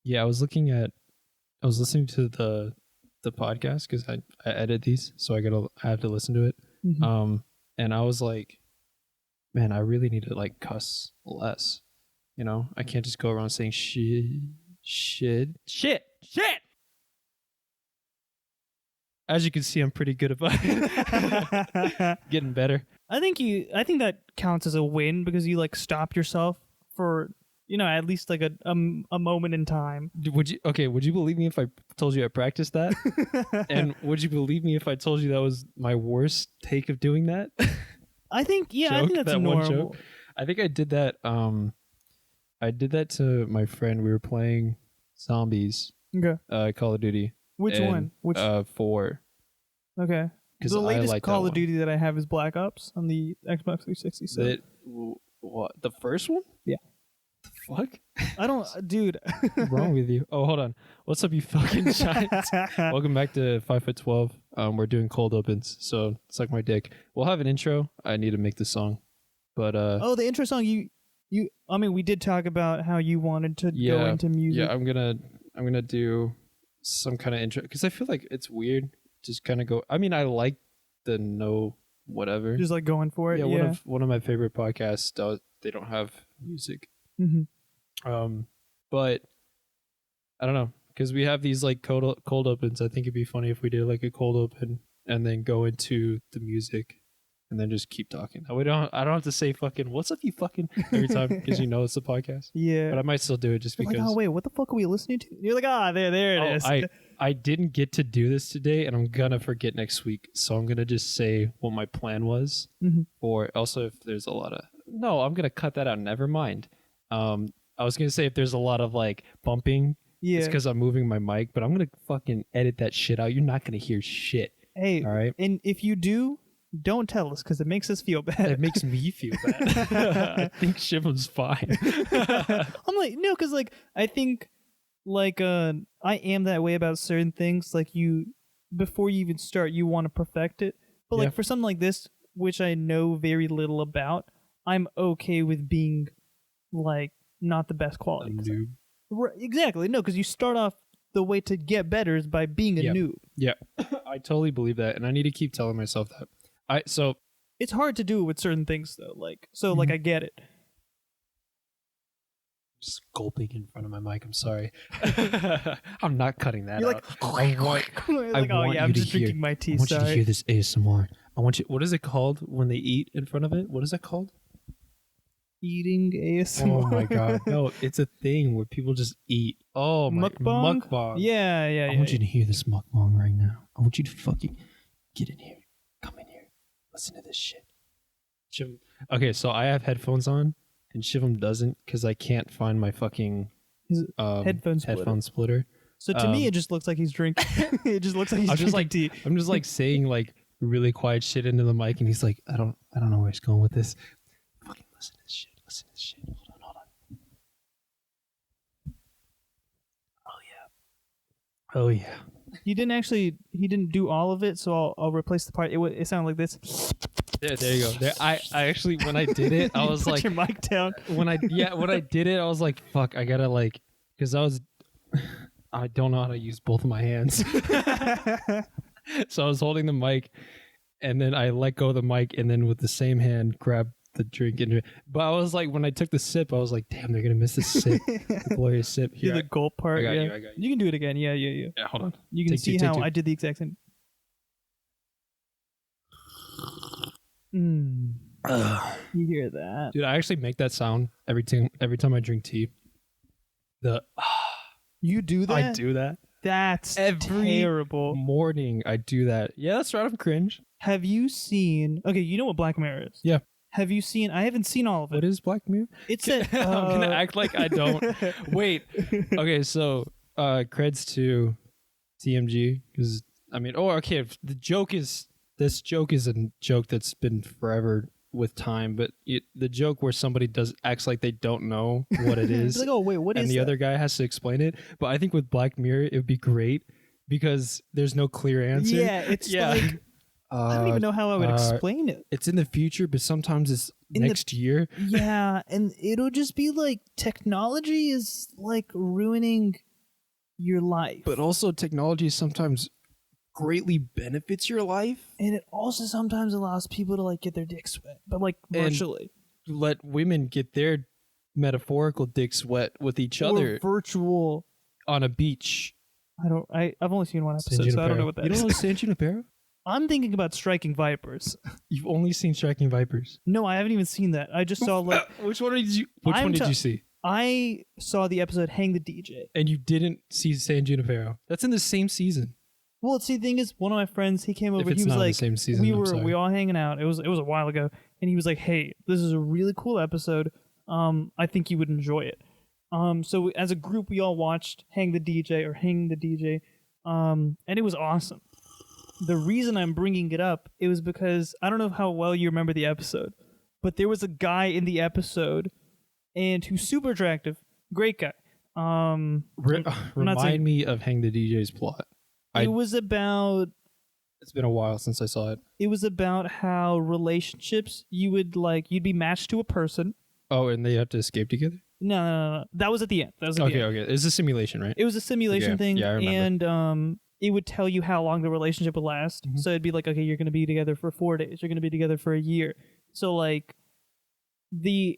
Yeah, I was listening to the podcast because I edit these, so I have to listen to it. Mm-hmm. And I was like, man, I really need to like cuss less. You know, I can't just go around saying shit. As you can see, I'm pretty good about it. Getting better. I think that counts as a win because you like stopped yourself for at least like a moment in time. Would you believe me if I told you I practiced that? And would you believe me if I told you that was my worst take of doing that? I think that's that normal. one joke. I think I did that. I did that to my friend. We were playing zombies. Okay. Call of Duty. Which one? 4. Okay. Because The latest like Call of Duty that I have is Black Ops on the Xbox 360. So. What? The first one? Yeah. The fuck? I don't, dude. What's wrong with you? Oh, hold on. What's up, you fucking giants? Welcome back to 5'12". We're doing cold opens, so suck my dick. We'll have an intro. I need to make the song, but oh, the intro song. I mean, we did talk about how you wanted to go into music. Yeah, I'm gonna do some kind of intro because I feel like it's weird. Just kind of go. I mean, I like the no whatever. Just like going for it. Yeah, one of my favorite podcasts. They don't have music. Mm-hmm. But I don't know because we have these like cold opens. I think it'd be funny if we did like a cold open and then go into the music and then just keep talking. I don't have to say fucking what's up, you fucking every time because you know it's a podcast. Yeah, but I might still do it just because. Like, oh wait, what the fuck are we listening to? You're like, there it is. I didn't get to do this today, and I'm gonna forget next week. So I'm gonna just say what my plan was. Mm-hmm. Or also if there's a lot of I'm gonna cut that out. Never mind. I was gonna say if there's a lot of like bumping, it's because I'm moving my mic, but I'm gonna fucking edit that shit out. You're not gonna hear shit. Hey, all right. And if you do, don't tell us because it makes us feel bad. It makes me feel bad. I think Shivam's fine. I'm like, no, because like I think like I am that way about certain things. Like before you even start, you want to perfect it. But like for something like this, which I know very little about, I'm okay with being like not the best quality. A noob. Exactly. No, because you start off the way to get better is by being a noob. Yeah, I totally believe that, and I need to keep telling myself that. So it's hard to do it with certain things though. Like like I get it. Just gulping in front of my mic. I'm sorry. I'm not cutting that. You're out. Like, I'm just drinking my tea. I want you to hear this ASMR. I want you. What is it called when they eat in front of it? What is that called? Eating ASMR. Oh my god! No, it's a thing where people just eat. Oh my mukbang. Yeah. I want you to hear this mukbang right now. I want you to fucking get in here. Come in here. Listen to this shit. Okay, so I have headphones on, and Shivam doesn't because I can't find my fucking headphone splitter. So to me, it just looks like he's drinking. It just looks like he's drinking tea. I'm just like saying like really quiet shit into the mic, and he's like, I don't know where he's going with this. Fucking listen to this shit. Hold on. Oh yeah. He didn't do all of it, so I'll replace the part. It sounded like this. There you go. I actually when I did it, I was put like, your mic down. When I did it, I was like, fuck, I gotta like, because I don't know how to use both of my hands. So I was holding the mic, and then I let go of the mic, and then with the same hand grab the drink but I was like, when I took the sip, I was like, damn, they're gonna miss the sip, the glorious sip. Here, the gulp part. I got you. You can do it again. Yeah. Yeah, hold on. You can see how I did the exact same. You hear that, dude? I actually make that sound every time I drink tea. You do that? I do that. That's every terrible. Morning I do that. Yeah, that's right. I'm cringe. Have you seen? Okay, you know what Black Mirror is? Yeah. Have you seen? I haven't seen all of it. What is Black Mirror? It's I'm gonna act like I don't. Wait. Okay, so creds to TMG because I mean, okay. The joke is this joke is a joke that's been forever with time, but the joke where somebody acts like they don't know what it is. Like, oh wait, what is? And the other guy has to explain it. But I think with Black Mirror, it would be great because there's no clear answer. Yeah, it's like. I don't even know how I would explain it. It's in the future, but sometimes it's next year. Yeah, and it'll just be like technology is like ruining your life. But also technology sometimes greatly benefits your life. And it also sometimes allows people to like get their dicks wet, but like virtually. Let women get their metaphorical dicks wet with each other. Or virtual. On a beach. I've only seen one episode, so I don't know what that is. You don't know San Junipero? I'm thinking about Striking Vipers. You've only seen Striking Vipers? No, I haven't even seen that. I just saw like... Which one did you see? I saw the episode Hang the DJ. And you didn't see San Junipero? That's in the same season. Well, see, the thing is, one of my friends, he came over. If it's he was not like, the same season, we were all hanging out. It was a while ago, and he was like, "Hey, this is a really cool episode. I think you would enjoy it." So as a group, we all watched Hang the DJ, and it was awesome. The reason I'm bringing it up, it was because I don't know how well you remember the episode, but there was a guy in the episode, and who's super attractive, great guy. Remind me of Hang the DJ's plot. It's been a while since I saw it. It was about how relationships, you'd be matched to a person. Oh, and they have to escape together? No. That was at the end. Okay. It's a simulation, right? It was a simulation thing. Yeah, I remember. And it would tell you how long the relationship would last. Mm-hmm. So it'd be like, okay, you're going to be together for 4 days. You're going to be together for a year. So like at the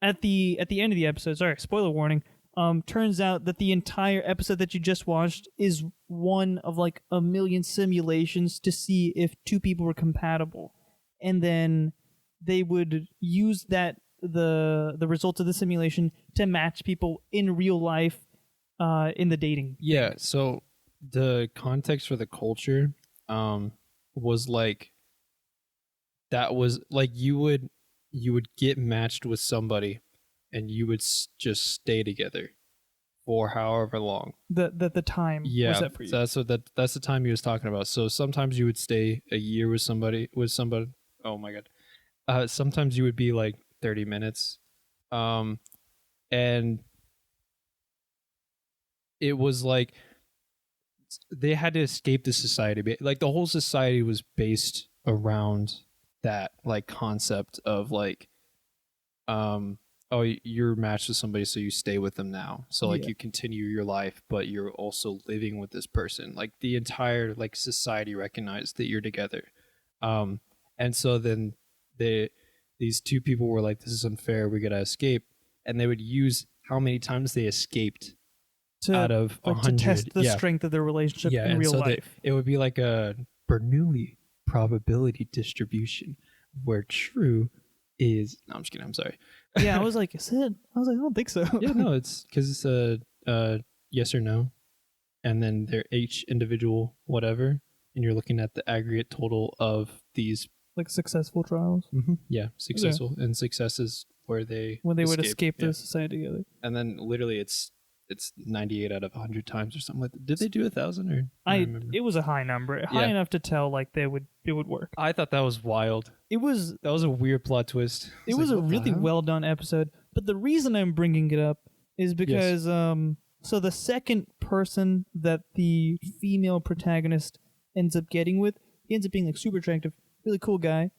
end of the episode, sorry, spoiler warning, turns out that the entire episode that you just watched is one of like a million simulations to see if two people were compatible. And then they would use that the results of the simulation to match people in real life in the dating. Yeah, so the context for the culture was like that was like you would get matched with somebody and you would just stay together for however long. The time was set for you. That's the time he was talking about. So sometimes you would stay a year with somebody. Oh my god. Sometimes you would be like 30 minutes. And it was like they had to escape the society. Like the whole society was based around that like concept of like you're matched with somebody, so you stay with them now. So like you continue your life, but you're also living with this person. Like the entire like society recognized that you're together. And so then these two people were like, this is unfair, we gotta escape. And they would use how many times they escaped out of 100. To test the strength of their relationship in real life. It would be like a Bernoulli probability distribution where true is... No, I'm just kidding, I'm sorry. Yeah, I was like, is it? I was like, I don't think so. Yeah, no, it's because it's a yes or no. And then they're each individual whatever. And you're looking at the aggregate total of these... Like successful trials? Mm-hmm. Yeah, successful. Yeah. And success is where they... When they would escape the society together. And then literally it's 98 out of 100 times or something like that. Did they do 1,000 or? It was a high number, high enough to tell like it would work. I thought that was wild. That was a weird plot twist. It was a really well done episode. But the reason I'm bringing it up is because so the second person that the female protagonist ends up getting with, he ends up being like super attractive, really cool guy,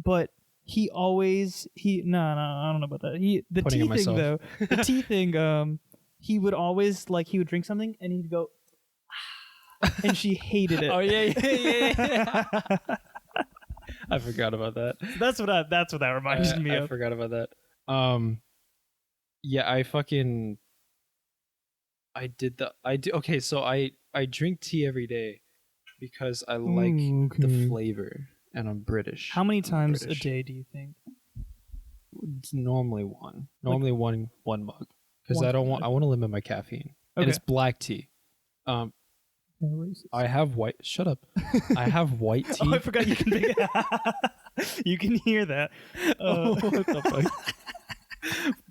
but I don't know about that. The tea thing. He would always he would drink something and he'd go, and she hated it. Oh yeah. I forgot about that. That's what that reminded me of. I forgot about that. Yeah, okay, so I drink tea every day because I like the flavor and I'm British. How many times a day do you think? It's normally one. Normally one mug. Because I want to limit my caffeine. Okay. And it's black tea. I have white. Shut up. I have white tea. Oh, I forgot you can make you can hear that. What the fuck?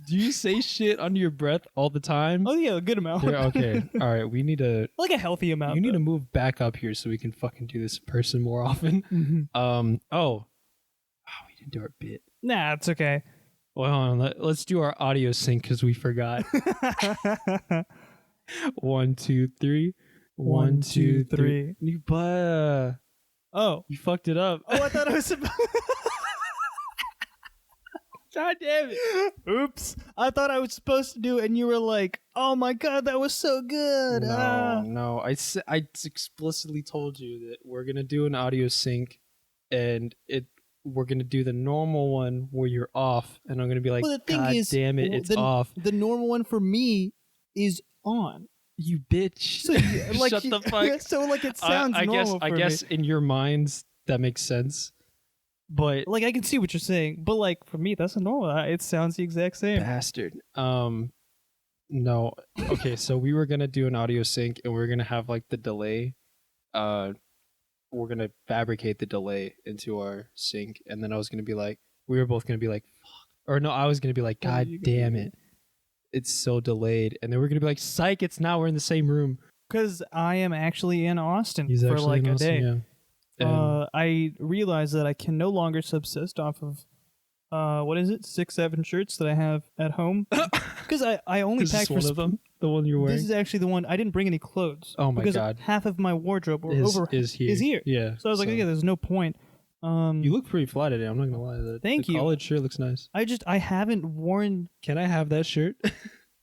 Do you say shit under your breath all the time? Oh yeah, a good amount. Yeah, okay. All right. We need a a healthy amount. You need to move back up here so we can fucking do this in person more often. Mm-hmm. We didn't do our bit. Nah, it's okay. Well, hold on. Let's do our audio sync because we forgot. 1, 2, 3. 1, 2, 3. You you fucked it up. Oh, I thought I was. God damn it. Oops. I thought I was supposed to do it, and you were like, oh my god, that was so good. No. I explicitly told you that we're going to do an audio sync, and we're going to do the normal one where you're off, and I'm going to be like, Well, the thing God is, damn it, it's off. The normal one for me is on. You bitch. So Shut the fuck. So like it sounds normal I guess in your minds that makes sense. But like I can see what you're saying, but like for me that's a normal. It sounds the exact same. Bastard. No. Okay, so we were gonna do an audio sync, and we are gonna have like the delay. We're gonna fabricate the delay into our sync, and then I was gonna be like, we were both gonna be like, fuck. Or no, I was gonna be like, God damn it, it's so delayed, and then we're gonna be like, psych, it's now we're in the same room. Because I am actually in Austin He's for actually like in a Austin, day. yeah. I realized that I can no longer subsist off of what is it, 6-7 shirts that I have at home, because I only packed for one of them, the one you're wearing. This is actually the one. I didn't bring any clothes. Oh my because god! Half of my wardrobe is here. Yeah. So I was like, okay, there's no point. You look pretty fly today. I'm not gonna lie. Thank you. The college shirt looks nice. I haven't worn. Can I have that shirt?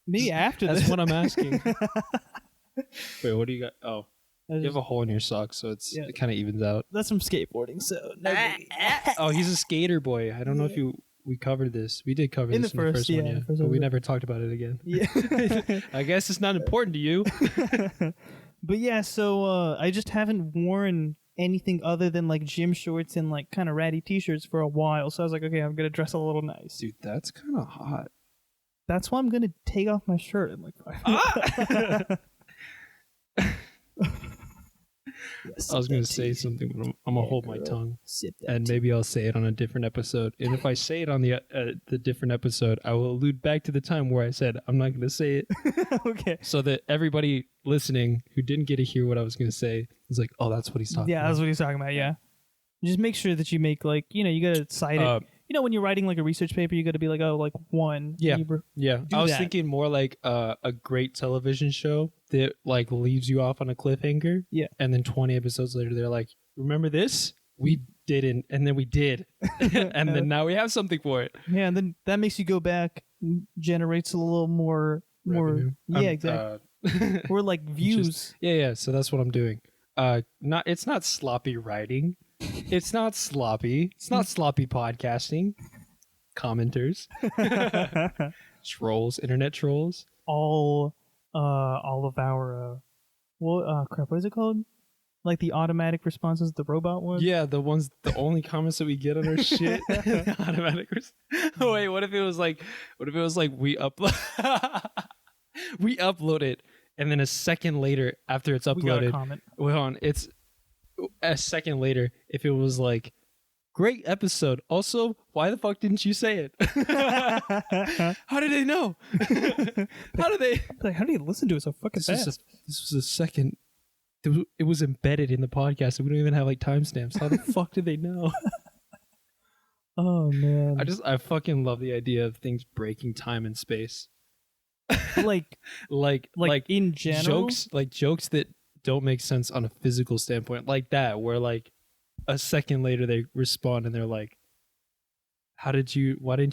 Me after That's this. what I'm asking. Wait, what do you got? Oh, you have a hole in your sock, so it kind of evens out. That's from skateboarding, so no biggie. Oh, he's a skater boy. I don't know if we covered this. We did cover this in the first one, yeah. But we never talked about it again. Yeah. I guess it's not important to you. But yeah, so I just haven't worn anything other than like gym shorts and like kind of ratty t-shirts for a while. So I was like, okay, I'm gonna dress a little nice. Dude, that's kind of hot. That's why I'm gonna take off my shirt in like 5 minutes. I was going to say something, but I'm going to hold my tongue. And maybe I'll say it on a different episode. And if I say it on the different episode, I will allude back to the time where I said I'm not going to say it. Okay. So that everybody listening who didn't get to hear what I was going to say is like, oh, that's what he's talking about. Yeah, that's what he's talking about, yeah. Just make sure that you make like, you got to cite it. When you're writing like a research paper, you got to be like, oh, like one. Yeah. Yeah. I was that. thinking more like a great television show that like leaves you off on a cliffhanger. Yeah. And then 20 episodes later, they're like, remember this? We didn't. And then we did. And then now we have something for it. Yeah. And then that makes you go back, generates a little more. Revenue. Yeah, exactly. Or like views. Yeah. So that's what I'm doing. It's not sloppy writing. It's not sloppy. It's not sloppy podcasting. Commenters. Trolls. Internet trolls. All of our crap, what is it called? Like the automatic responses, the robot ones? Yeah, the only comments that we get on our shit. Automatic Oh wait, what if it was like we upload we upload it, and then a second later after it's uploaded, we got a comment. Wait, hold on, it's a second later if it was like, great episode. Also, why the fuck didn't you say it? How did they know? How did they? Like, how do you listen to it so fucking fast? This was a second. It was embedded in the podcast, and we don't even have like timestamps. How the fuck did they know? Oh man! I fucking love the idea of things breaking time and space. like in general, jokes that don't make sense on a physical standpoint, like that, where like a second later they respond and they're like, why didn't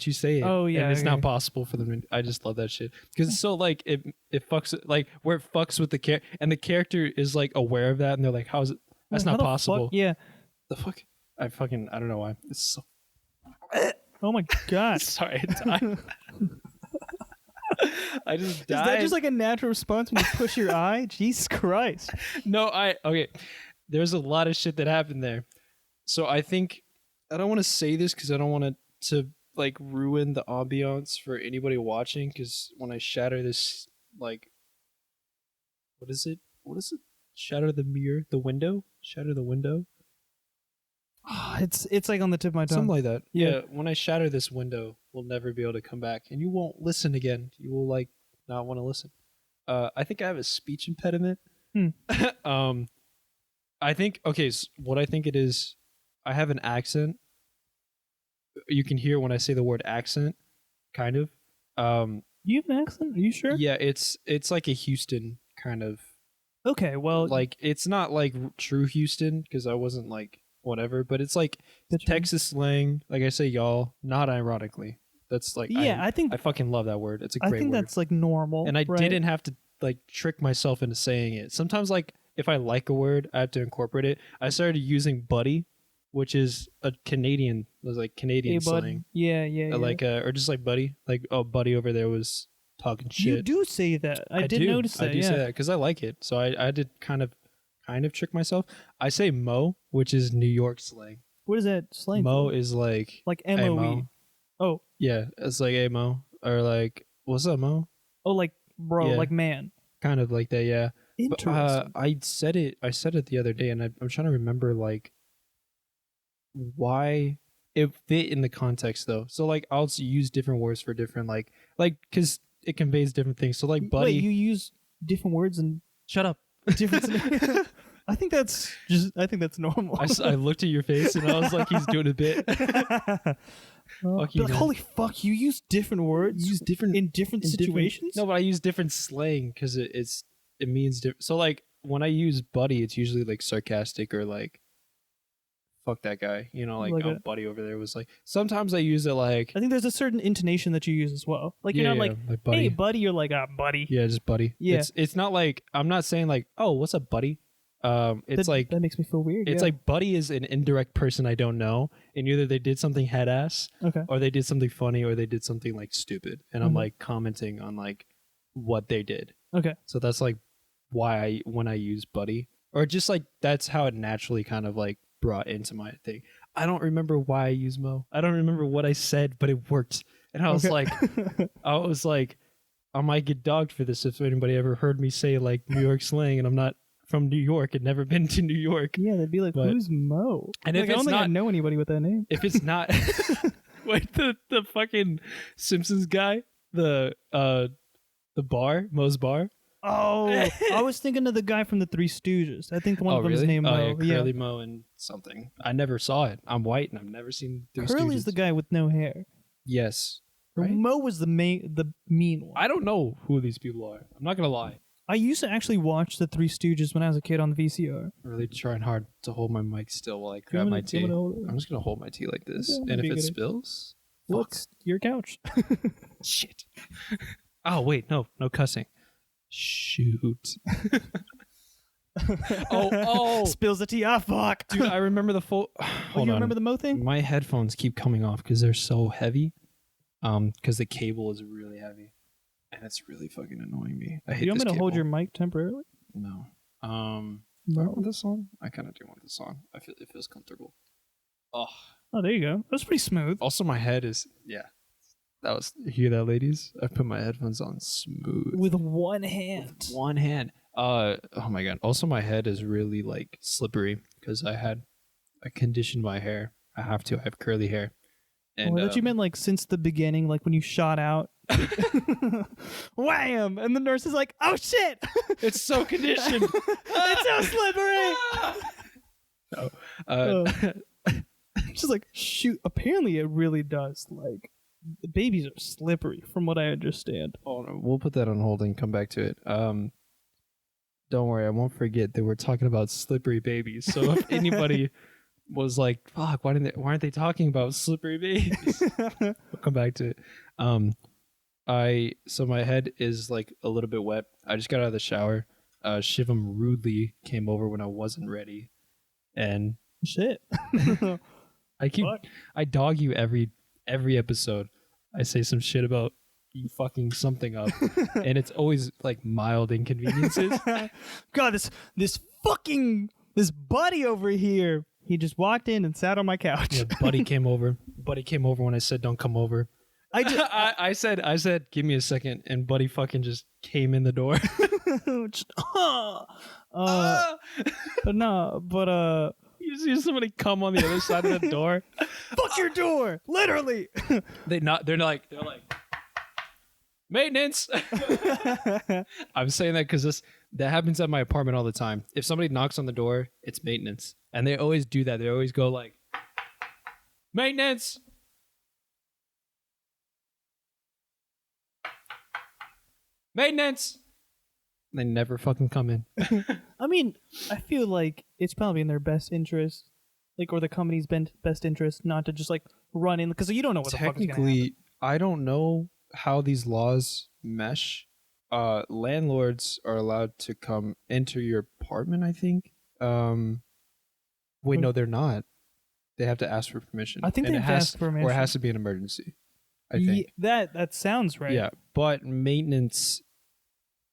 you say it? Oh yeah, and it's not possible for them. I just love that shit because it's so like it fucks, like where it fucks with the character, and the character is like aware of that, and they're like, how is it? That's not possible. Fuck? Yeah. The fuck? I don't know why. It's so. Oh my god. Sorry, I just died. Is that just like a natural response when you push your eye? Jesus Christ. No, okay. There's a lot of shit that happened there. So I think, I don't want to say this because I don't want to like ruin the ambiance for anybody watching, because when I shatter this, like, what is it? Shatter the mirror, the window? Shatter the window? It's like on the tip of my tongue. Something like that. Yeah. When I shatter this window, we'll never be able to come back, and you won't listen again. You will like not want to listen. I think I have a speech impediment. I think, okay, so what I think it is, I have an accent. You can hear when I say the word accent, kind of. You have an accent? Are you sure? Yeah, it's like a Houston kind of. Okay, well, like it's not like true Houston, because I wasn't like whatever, but it's like Texas slang. Like I say y'all, not ironically. That's like I think I fucking love that word. It's a I great think word. that's like normal. And I right? didn't have to like trick myself into saying it. Sometimes like if I like a word, I have to incorporate it. I started using buddy, which is a Canadian Hey, bud. slang. Yeah. Like or just like buddy. Like oh buddy over there was talking shit. You do say that. I did notice that. I do yeah. say that because I like it. So I did kind of trick myself. I say mo, which is New York slang. What is that slang? Mo for? is like like hey, MOE. Mo. Oh. Yeah, it's like hey Mo or like what's up Mo? Oh, like bro, Yeah. like man. Kind of like that, yeah. Interesting. But, I said it the other day, and I'm trying to remember like why it fit in the context though. So like I'll use different words for different like because it conveys different things. So like buddy, Wait, you use different words and shut up. different. I think that's normal. I looked at your face and I was like, he's doing a bit. Fuck you, like, holy fuck! You use different words. You use different in different situations. No, but I use different slang because it means different. So like when I use buddy, it's usually like sarcastic or like fuck that guy. You know, like buddy over there was like. Sometimes I use it like. I think there's a certain intonation that you use as well. Like you're not like buddy. hey buddy. You're like buddy. Yeah, just buddy. Yeah. It's not like I'm not saying like oh what's up buddy. It's like that makes me feel weird. It's like buddy is an indirect person I don't know, and either they did something head ass, okay, or they did something funny, or they did something like stupid, and I'm like commenting on like what they did. Okay, so that's like why when I use buddy, or just like that's how it naturally kind of like brought into my thing. I don't remember why I use mo. I don't remember what I said, but it worked, and I was like, I might get dogged for this if anybody ever heard me say like New York slang, and I'm not from New York and never been to New York. Yeah, they'd be like, who's Mo? And like, if I it's don't think not, I know anybody with that name. If it's not, wait, the fucking Simpsons guy, the bar, Mo's bar. Oh, I was thinking of the guy from the Three Stooges. I think one of them is really? named Mo. Yeah, Curly Mo and something. I never saw it. I'm white and I've never seen Three Curly's Stooges. the guy with no hair. Yes. Right? Mo was the mean one. I don't know who these people are. I'm not gonna lie. I used to actually watch the Three Stooges when I was a kid on the VCR. I'm really trying hard to hold my mic still while I grab my tea. I'm just gonna hold my tea like this, and if it spills, what's your couch? Shit. Oh wait, no cussing. Shoot. oh! Spills the tea. Ah, fuck, dude. I remember the full. Hold on. Remember the Mo thing? My headphones keep coming off because they're so heavy. Because the cable is really heavy. And it's really fucking annoying me. I hate you want this me to cable. hold your mic temporarily? No. Do I want this song? I kind of do want this song. I feel it feels comfortable. Oh, there you go. That was pretty smooth. Also, my head is That was hear that, ladies. I put my headphones on smooth with one hand. With one hand. Oh my god. Also, my head is really like slippery because I conditioned my hair. I have curly hair. And, I thought you meant like since the beginning, like when you shot out. Wham! And the nurse is like, "Oh shit! It's so conditioned. It's so slippery." She's like, "Shoot!" Apparently, it really does. Like, the babies are slippery, from what I understand. Oh no, we'll put that on hold and come back to it. Don't worry, I won't forget that we're talking about slippery babies. So if anybody was like, "Fuck, why aren't they talking about slippery babies?" We'll come back to it. So my head is like a little bit wet. I just got out of the shower. Shivam rudely came over when I wasn't ready, and shit. I dog you every episode. I say some shit about you fucking something up, and it's always like mild inconveniences. God, this buddy over here. He just walked in and sat on my couch. Yeah, buddy came over. Buddy came over when I said don't come over. I said give me a second, and buddy fucking just came in the door. But you see somebody come on the other side of the door. Fuck your door, literally. They're like maintenance. I'm saying that because that happens at my apartment all the time. If somebody knocks on the door, it's maintenance, and they always do that. They always go like maintenance. Maintenance. They never fucking come in. I mean, I feel like it's probably in their best interest, like, or the company's best interest, not to just like run in because you don't know what the fuck is gonna happen. I don't know how these laws mesh. Landlords are allowed to come enter your apartment, I think. Wait, no, they're not. They have to ask for permission. I think and they it have to has, ask permission. or it has to be an emergency. I think. That sounds right. Yeah, but maintenance,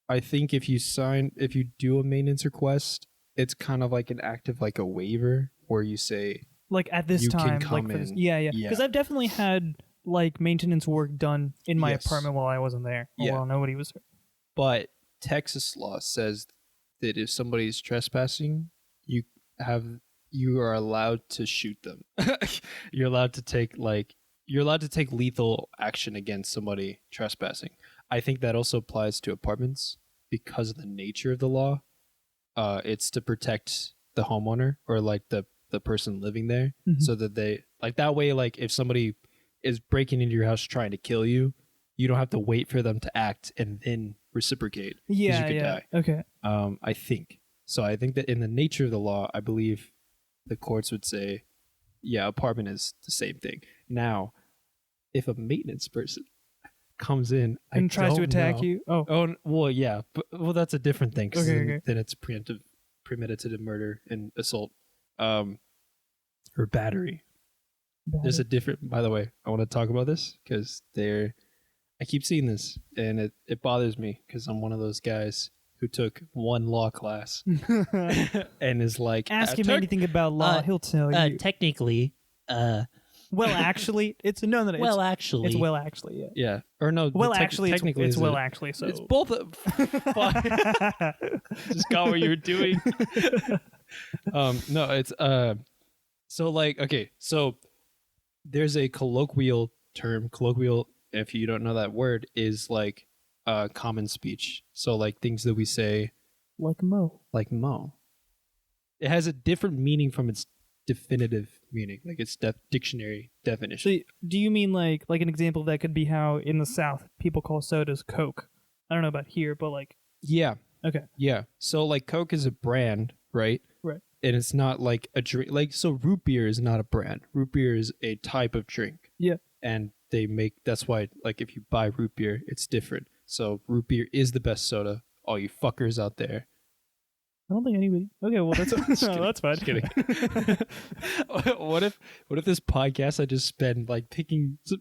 I think if you do a maintenance request, it's kind of like an act of like a waiver where you say, like at this you time, can come like for this, in. yeah. Yeah. Because I've definitely had like maintenance work done in my Yes. apartment while I wasn't there. Or Yeah. while nobody was there. but Texas law says that if somebody's trespassing, you are allowed to shoot them. You're allowed to take lethal action against somebody trespassing. I think that also applies to apartments because of the nature of the law. It's to protect the homeowner or like the person living there, so that they like that way. Like if somebody is breaking into your house trying to kill you, you don't have to wait for them to act and then reciprocate. 'Cause Yeah, you could yeah. die. Okay. I think so. I think that in the nature of the law, I believe the courts would say, yeah, apartment is the same thing. Now, if a maintenance person comes in And tries to attack you. well, yeah, but that's a different thing. 'Cause Okay. then it's premeditated murder and assault, or battery. There's a different. By the way, I want to talk about this because I keep seeing this and it bothers me because I'm one of those guys who took one law class and is like, Ask him anything about law, he'll tell you. Technically, Well, actually, it's no. well, actually, it's well, actually, yeah. yeah, or no. Well, the actually, technically it's is well, a- actually. So It's both. Just got what you were doing. No, it's So like, okay, so there's a colloquial term. Colloquial, if you don't know that word, is like common speech. So like things that we say, like Mo. like mo. It has a different meaning from its definitive meaning, like its dictionary definition. So, do you mean like an example of that could be how in the South people call sodas Coke? I don't know about here, but like, Yeah. okay, Yeah. So like Coke is a brand, right? Right. And it's not like a drink. Like, so root beer is not a brand. Root beer is a type of drink. Yeah. And that's why, like, if you buy root beer, it's different. So root beer is the best soda. All you fuckers out there. I don't think anybody. Okay, well that's kidding. that's fine. Just kidding. What if this podcast I just spend like picking some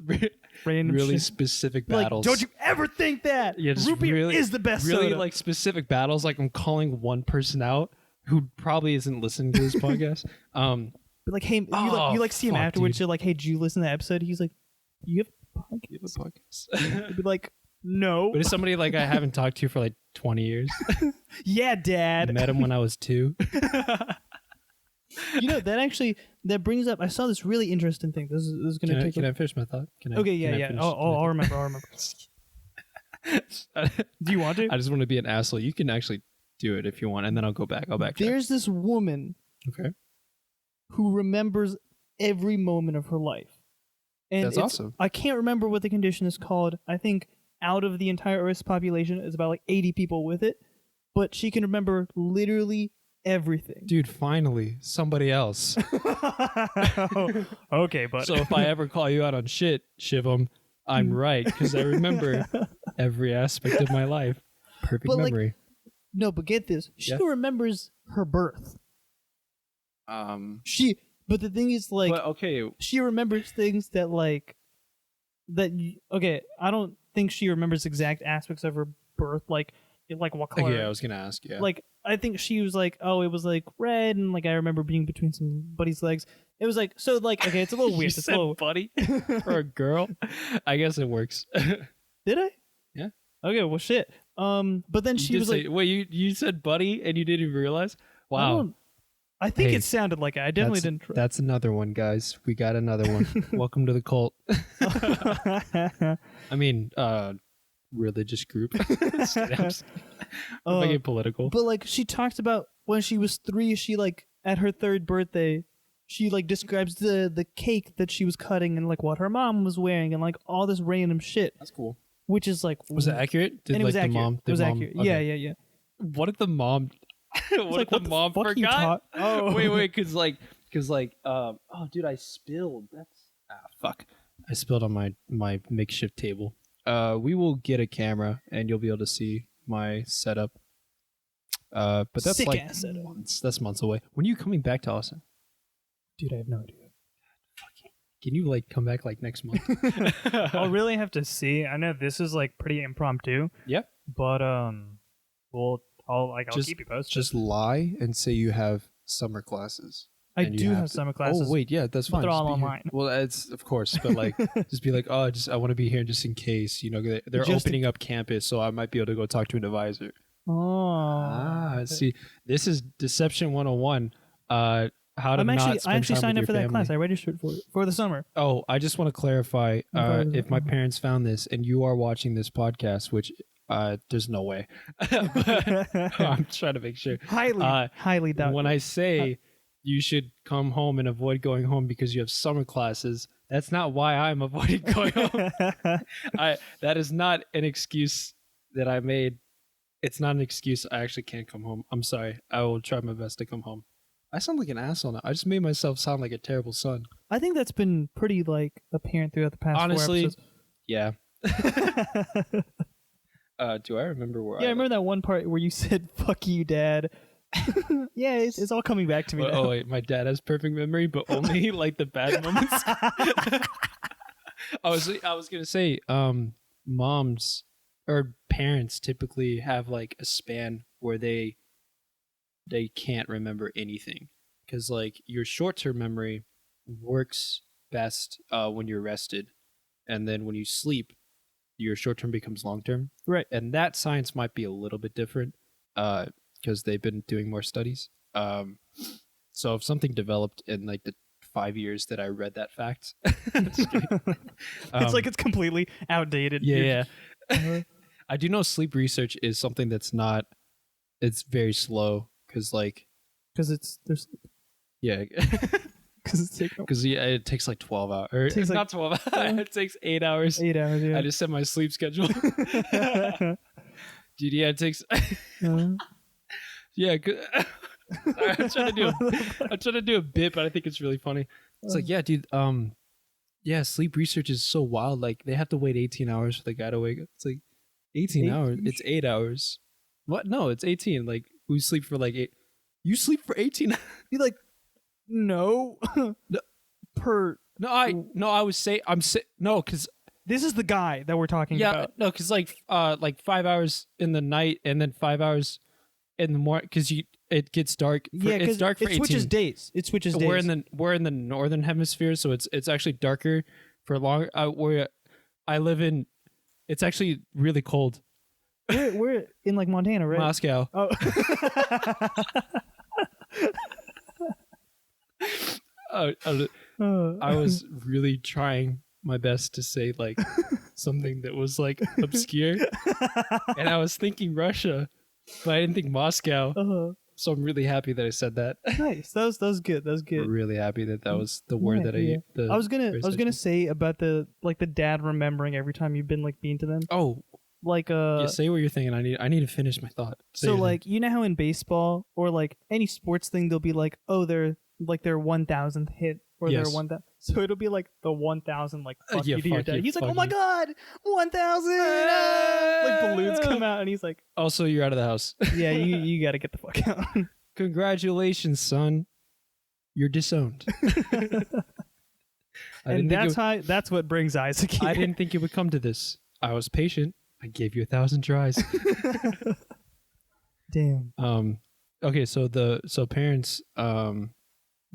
Random really shit. specific Like, battles? don't you ever think that? Yeah, just Root beer really- is the best really soda. like specific battles? Like I'm calling one person out who probably isn't listening to this podcast. But like, hey, you like see him fuck, afterwards. dude. You're like, hey, did you listen to that episode? He's like, you have a You have podcast. a podcast. I'd be like, no. But it's somebody like I haven't talked to for like 20 years. Yeah, Dad. Met him when I was 2. You know, that brings up. I saw this really interesting thing. This is going to take. Can I finish my thought? Okay, yeah. I'll remember. I'll remember. Do you want to? I just want to be an asshole. You can actually do it if you want, and then I'll go back. I'll backtrack. There's this woman Okay. who remembers every moment of her life. And That's awesome. I can't remember what the condition is called. I think out of the entire Earth's population, is about like 80 people with it. But she can remember literally everything. Dude, finally, somebody else. Okay, but So if I ever call you out on shit, Shivam, I'm right, because I remember every aspect of my life. Perfect But, like, memory. no, but get this. She Yeah. remembers her birth. But the thing is, like, but okay, she remembers things that okay, I don't think she remembers exact aspects of her birth, like what color. yeah, I was gonna ask. Yeah, Like, I think she was like, oh, it was like red, and like I remember being between somebody's legs. It was like, so like, okay, it's a little you weird. It's a said little. buddy for a girl. I guess it works. Did I? Yeah. Okay, well, shit. But then she was like, wait, you said buddy and you didn't even realize? Wow. I think Hey, it sounded like it. I definitely didn't. That's another one, guys. We got another one. Welcome to the cult. I mean, religious group. Just kidding. I'm just- I'm making it political. But like, she talked about when she was 3. She like at her 3rd birthday, she like describes the cake that she was cutting and like what her mom was wearing and like all this random shit, That's cool. which is like, Was it accurate? Did and it was like accurate. the mom? It was mom, accurate. okay. Yeah. What if the mom? What like, if the what the mom fuck you forgot? Oh. wait, because oh, dude, I spilled. That's fuck. I spilled on my makeshift table. We will get a camera and you'll be able to see my setup. But that's Sick like ass setup. months. That's months away. When are you coming back to Austin? Dude, I have no idea. Can you like come back like next month? I'll really have to see. I know this is like pretty impromptu. Yeah. But I'll keep you posted. Just lie and say you have summer classes. I and you do have to- summer classes. Oh wait, yeah, that's but fine. they're Just all be here. online. Well, it's of course, but like, just be like, oh, I want to be here just in case. You know, they're Just opening up campus, so I might be able to go talk to an advisor. Oh. See, this is Deception 101. How to I not spend actually time signed with up for your that family. class. I registered for the summer. Oh, I just want to clarify. If my parents found this and you are watching this podcast, which there's no way, but I'm trying to make sure. Highly doubt. When I say you should come home and avoid going home because you have summer classes, that's not why I'm avoiding going home. That is not an excuse that I made. It's not an excuse. I actually can't come home. I'm sorry. I will try my best to come home. I sound like an asshole now. I just made myself sound like a terrible son. I think that's been pretty like apparent throughout the past. Honestly, 4 episodes. yeah. Do I remember where? Yeah, I remember that one part where you said "fuck you, Dad." Yeah, it's all coming back to me now. Oh wait, my dad has perfect memory, but only like the bad moments. I was gonna say, moms or parents typically have like a span where they can't remember anything because like your short-term memory works best when you're rested, and then when you sleep, your short-term becomes long-term. Right. And that science might be a little bit different because they've been doing more studies. So if something developed in like the 5 years that I read that fact, just kidding. It's like it's completely outdated. Yeah. I do know sleep research is something that's not. It's very slow because there's yeah. Because it takes like 12 hours. Or takes not 12 hours. It takes 8 hours. 8 hours. Yeah. I just set my sleep schedule. Dude, yeah, it takes. Yeah. Sorry, I'm trying to do a bit, but I think it's really funny. It's like, yeah, dude. Yeah, sleep research is so wild. Like they have to wait 18 hours for the guy to wake up. It's like 18 hours. It's 8 hours. What? No, it's 18. Like we sleep for like 8. You sleep for 18. Be like, no. I was saying no, because this is the guy that we're talking about. No, because like 5 hours in the night and then 5 hours in the morning because it gets dark. It's dark for 18. Switches days. It switches days. We're in the northern hemisphere, so it's actually darker for long. Where I live in, it's actually really cold. We're in like Montana, right? Moscow. Oh. I was really trying my best to say like something that was like obscure, and I was thinking Russia, but I didn't think Moscow. So I'm really happy that I said that. Nice. That was good. That was good. I'm really happy that was the word that I used. I was gonna say about the dad remembering every time you've been like mean to them. Oh, like yeah, say what you're thinking. I need to finish my thought. So like you know how in baseball or like any sports thing they'll be like, oh, they're like their 1,000th hit or their 1,000. So it'll be like the 1,000 like fuck you to your dad. He's like, oh my god, 1,000! Like balloons come out and he's like, also you're out of the house. Yeah, you got to get the fuck out. Congratulations, son. You're disowned. And that's what brings Isaac here. I didn't think it would come to this. I was patient. I gave you 1,000 tries. Damn. Okay, so parents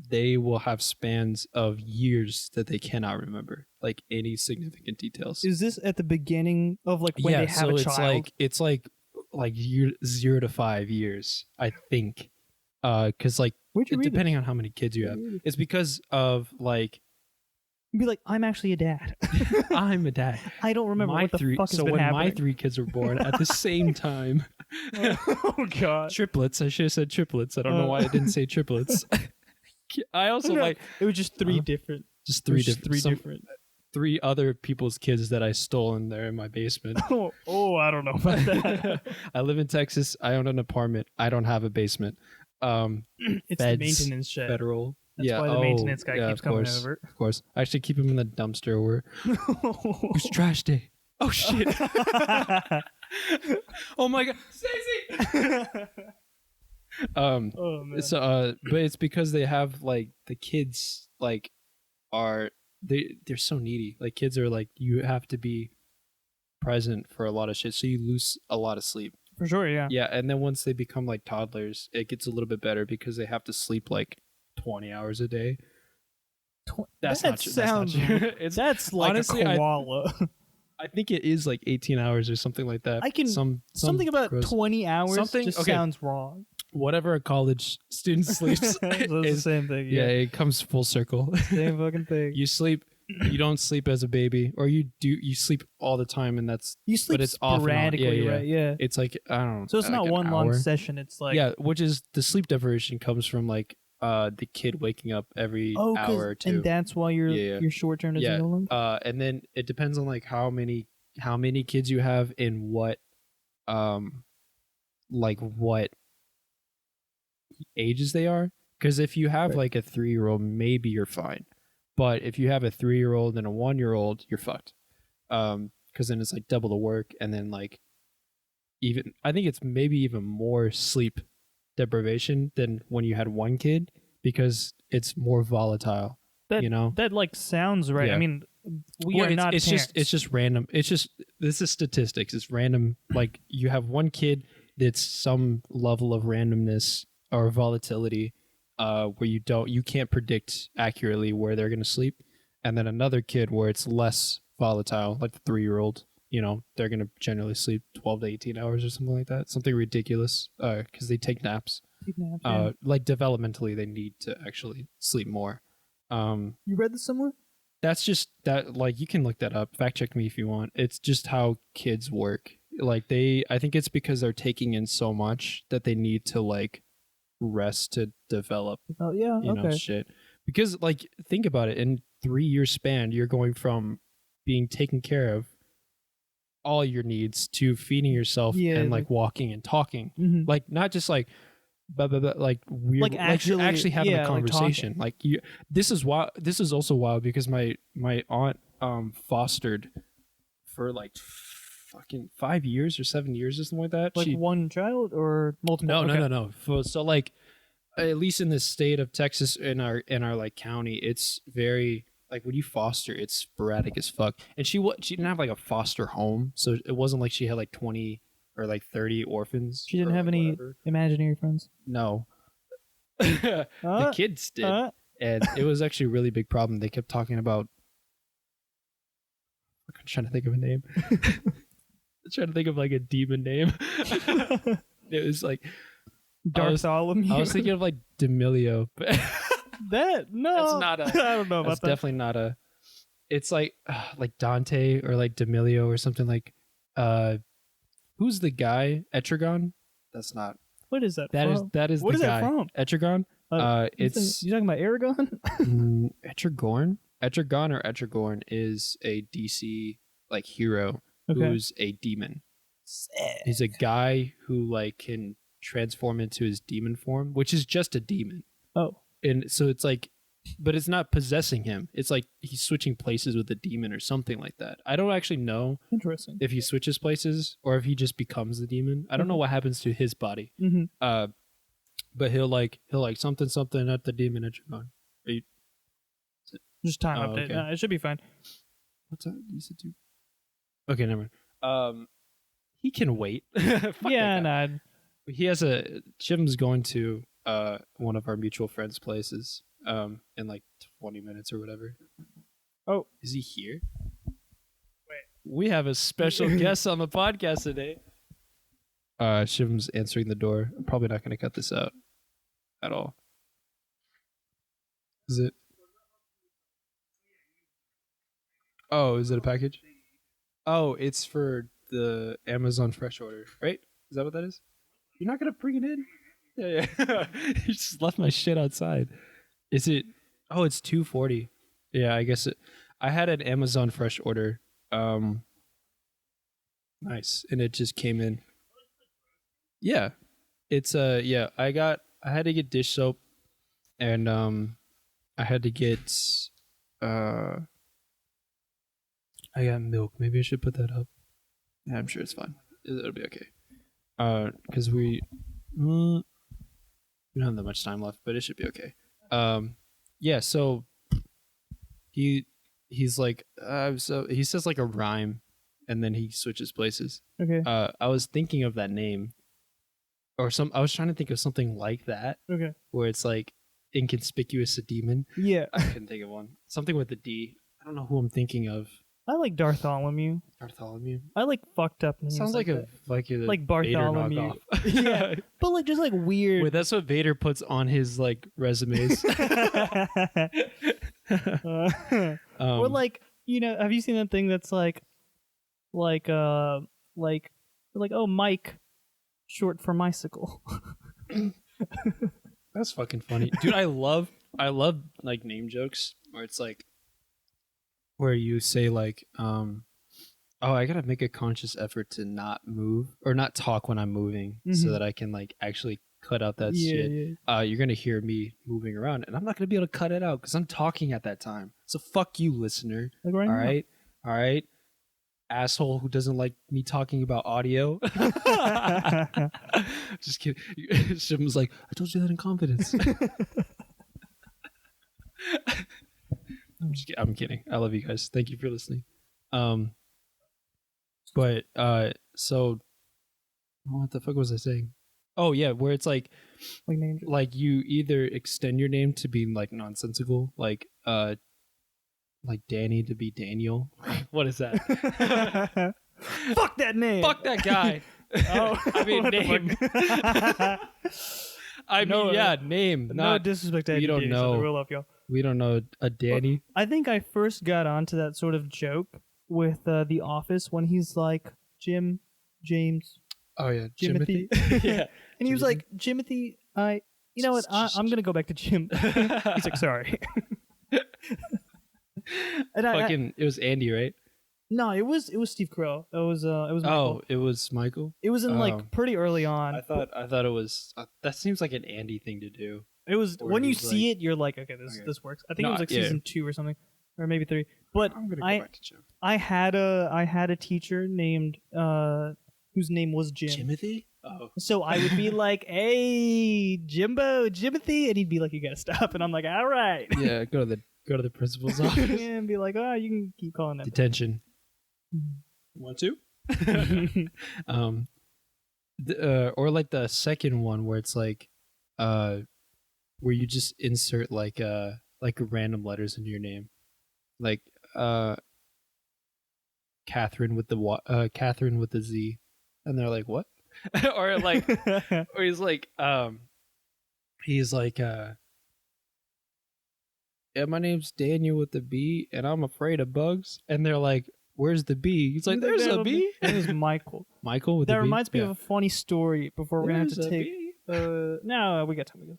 they will have spans of years that they cannot remember, like any significant details. Is this at the beginning of like when they have a child? It's like 0 to 5 years, I think. Because like depending on how many kids you have, it's because of like. Be like, I'm actually a dad. I'm a dad. I don't remember what the fuck has been when happening. my 3 kids were born at the same time. Oh god. Triplets. I should have said triplets. I don't know why I didn't say triplets. I also like it was just 3 different. Just 3 different. 3 other people's kids that I stole and they're in my basement. Oh, I don't know about that. I live in Texas. I own an apartment. I don't have a basement. It's the maintenance shed. Federal. That's why the maintenance guy keeps coming over. Of course. I actually keep him in the dumpster where it's trash day. Oh shit. Oh my god. Stacey. Oh man. So but it's because they have like the kids like they're so needy. Like kids are like you have to be present for a lot of shit, so you lose a lot of sleep. For sure, yeah. Yeah, and then once they become like toddlers, it gets a little bit better because they have to sleep like 20 hours a day. That's not true. That's like honestly, a koala. I think it is like 18 hours or something like that. Something about gross. 20 hours sounds wrong. Whatever a college student sleeps is the same thing. Yeah, it comes full circle. Same fucking thing. You don't sleep as a baby, or you sleep all the time, and you sleep but it's sporadically, right? Yeah. It's like I don't know. So it's like not one long session. It's like which is the sleep deprivation comes from like the kid waking up every hour or two, and that's why your short term is no longer. And then it depends on like how many kids you have in what what ages they are. Because if you have like a 3-year-old, maybe you're fine. But if you have a 3-year-old and a 1-year-old, you're fucked. Because then it's like double the work, and then like I think it's maybe even more sleep deprivation than when you had one kid because it's more volatile. That like sounds right. Yeah. I mean, we are not. It's just random. This is statistics. It's random. Like you have one kid that's some level of randomness or volatility. Where you can't predict accurately where they're going to sleep, and then another kid where it's less volatile, like the 3-year-old, they're going to generally sleep 12 to 18 hours or something like that, something ridiculous, because they take naps. Like developmentally, they need to actually sleep more. You read this somewhere? That's just that. Like you can look that up. Fact check me if you want. It's just how kids work. Like I think it's because they're taking in so much that they need to like rest to develop. Oh yeah, okay. Shit. Because like think about it, in 3-year span, you're going from being taken care of all your needs to feeding yourself and like walking and talking, like not just like like weird, like actually having a conversation. Like you, this is also wild because my aunt fostered for like fucking 5 years or 7 years or something like that. Like one child or multiple? No. So like, at least in the state of Texas, in our like county, it's very like when you foster, it's sporadic as fuck. And she didn't have like a foster home, so it wasn't like she had like 20 or like 30 orphans. She didn't have any imaginary friends. No, the kids did, and it was actually a really big problem. They kept talking about. I'm trying to think of a name. Trying to think of like a demon name. It was like Bartholomew. I was thinking of like D'Amelio, but that's not I don't know about that. Definitely not a. It's like Dante or like D'Amelio or something like. Who's the guy? Etrigan? That's not. What is that? That is what the is guy. That from? Etrigan. You talking about Aragon? Etragorn. Etrigan or Etragorn is a DC like hero. Okay. Who's a demon. Sick. He's a guy who like can transform into his demon form, which is just a demon. Oh. And so it's like, but it's not possessing him. It's like he's switching places with the demon or something like that. I don't actually know. Interesting. If he switches places or if he just becomes the demon. I don't know what happens to his body. But he'll like something at the demon at your gun. Just time update. Okay. No, it should be fine. What's that? You said two. Okay, never mind. He can wait. Yeah, nah. He has Jim's going to one of our mutual friends' places in like 20 minutes or whatever. Oh, is he here? Wait, we have a special guest on the podcast today. Shiv's answering the door. I'm probably not going to cut this out at all. Is it? Oh, is it a package? Oh, it's for the Amazon Fresh order, right? Is that what that is? You're not gonna bring it in? Yeah. You just left my shit outside. Is it? Oh, it's $2.40. Yeah, I guess it. I had an Amazon Fresh order. Nice, and it just came in. Yeah, it's yeah. I had to get dish soap, and I had to get I got milk. Maybe I should put that up. Yeah, I'm sure it's fine. It'll be okay. Because we don't have that much time left, but it should be okay. Yeah. So he's like, so he says like a rhyme, and then he switches places. Okay. I was thinking of that name, or I was trying to think of something like that. Okay. Where it's like inconspicuous a demon. Yeah. I couldn't think of one. Something with the D. I don't know who I'm thinking of. I like Bartholomew. Bartholomew. I like fucked up names. Sounds like a like Bartholomew. Yeah, but like just like weird. Wait, that's what Vader puts on his like resumes. Or like, you know, have you seen that thing that's like oh, Mike, short for mycicle. That's fucking funny, dude. I love like name jokes where it's like where you say like oh, I gotta make a conscious effort to not move or not talk when I'm moving so that I can like actually cut out that shit. Yeah. You're gonna hear me moving around and I'm not gonna be able to cut it out because I'm talking at that time. So fuck you, listener. Like right now. All right, asshole who doesn't like me talking about audio. Just kidding. Shim's like, I told you that in confidence. I'm kidding. I love you guys. Thank you for listening. But so what the fuck was I saying? Oh yeah, where it's like you either extend your name to be like nonsensical, like Danny to be Daniel. What is that? Fuck that name. Fuck that guy. Oh, I mean name. I mean, yeah, name. No disrespect to we don't Danny, know. So real love, y'all. We don't know a Danny. I think I first got onto that sort of joke with The Office when he's like Jim, James. Oh yeah, Jimothy. Yeah, and he was like Jimothy. You know what? I'm gonna go back to Jim. He's like, sorry. And it was Andy, right? No, it was Steve Carell. It was Michael. Oh, it was Michael. It was in like pretty early on. I thought it was. That seems like an Andy thing to do. It was when you see it, you're like, okay, this works. I think it was like season 2 or something, or maybe 3. But I'm gonna go back to Jim. I had a teacher named whose name was Jim. Timothy. Oh. So I would be like, hey, Jimothy, and he'd be like, you gotta stop, and I'm like, all right. Yeah, go to the principal's office. And be like, oh, you can keep calling that. Detention. 1, 2. Or like the second one where it's like, where you just insert like random letters into your name, like Catherine with the Z, and they're like, what? Or like, or he's like, yeah, my name's Daniel with the B, and I'm afraid of bugs. And they're like, where's the B? He's like, there's a B. It was Michael. Michael with the B? That reminds me of a funny story before we're going to have to take... no, we got time.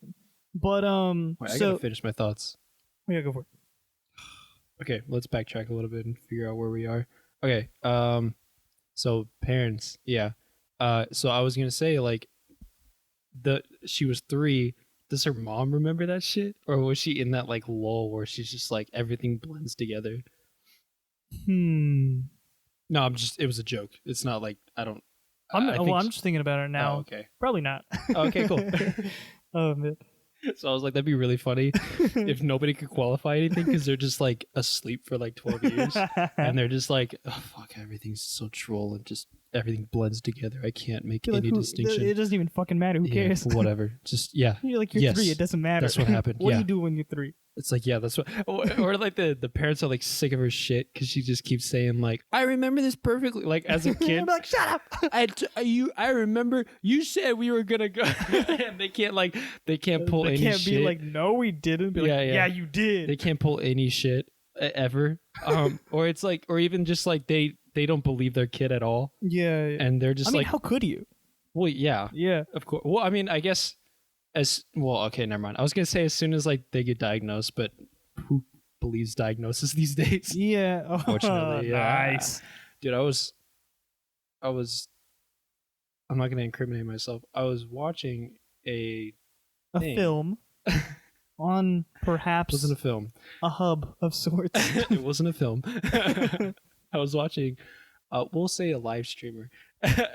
But, Wait, I gotta finish my thoughts. Yeah, go for it. Okay, let's backtrack a little bit and figure out where we are. Okay, so parents, yeah. So I was gonna say, like, she was 3... Does her mom remember that shit? Or was she in that like lull where she's just like everything blends together? No, it was a joke. It's not like I'm just thinking about it now. Oh, okay. Probably not. Oh, okay, cool. Oh man. So I was like, that'd be really funny if nobody could qualify anything because they're just like asleep for like 12 years and they're just like, oh fuck, everything's so troll and just everything blends together. I can't make any distinction. It doesn't even fucking matter. Who cares? Whatever. Just you're 3. It doesn't matter. That's what happened. What do you do when you're 3? It's like, yeah, that's what. Or like the parents are like sick of her shit because she just keeps saying like, I remember this perfectly. Like as a kid, I'm like, shut up. I remember you said we were gonna go, and they can't pull any shit. They can't be like, no, we didn't. Be yeah, you did. They can't pull any shit ever. Or it's like, or even just like they don't believe their kid at all. Yeah. And they're just how could you? Well, yeah. Yeah. Of course. Well, I mean, I guess. Okay, never mind. I was gonna say as soon as like they get diagnosed, but who believes diagnosis these days? Yeah, unfortunately. Yeah. Nice, dude. I was. I'm not gonna incriminate myself. I was watching a film. on perhaps It wasn't a film. a hub of sorts. It wasn't a film. I was watching, we'll say a live streamer.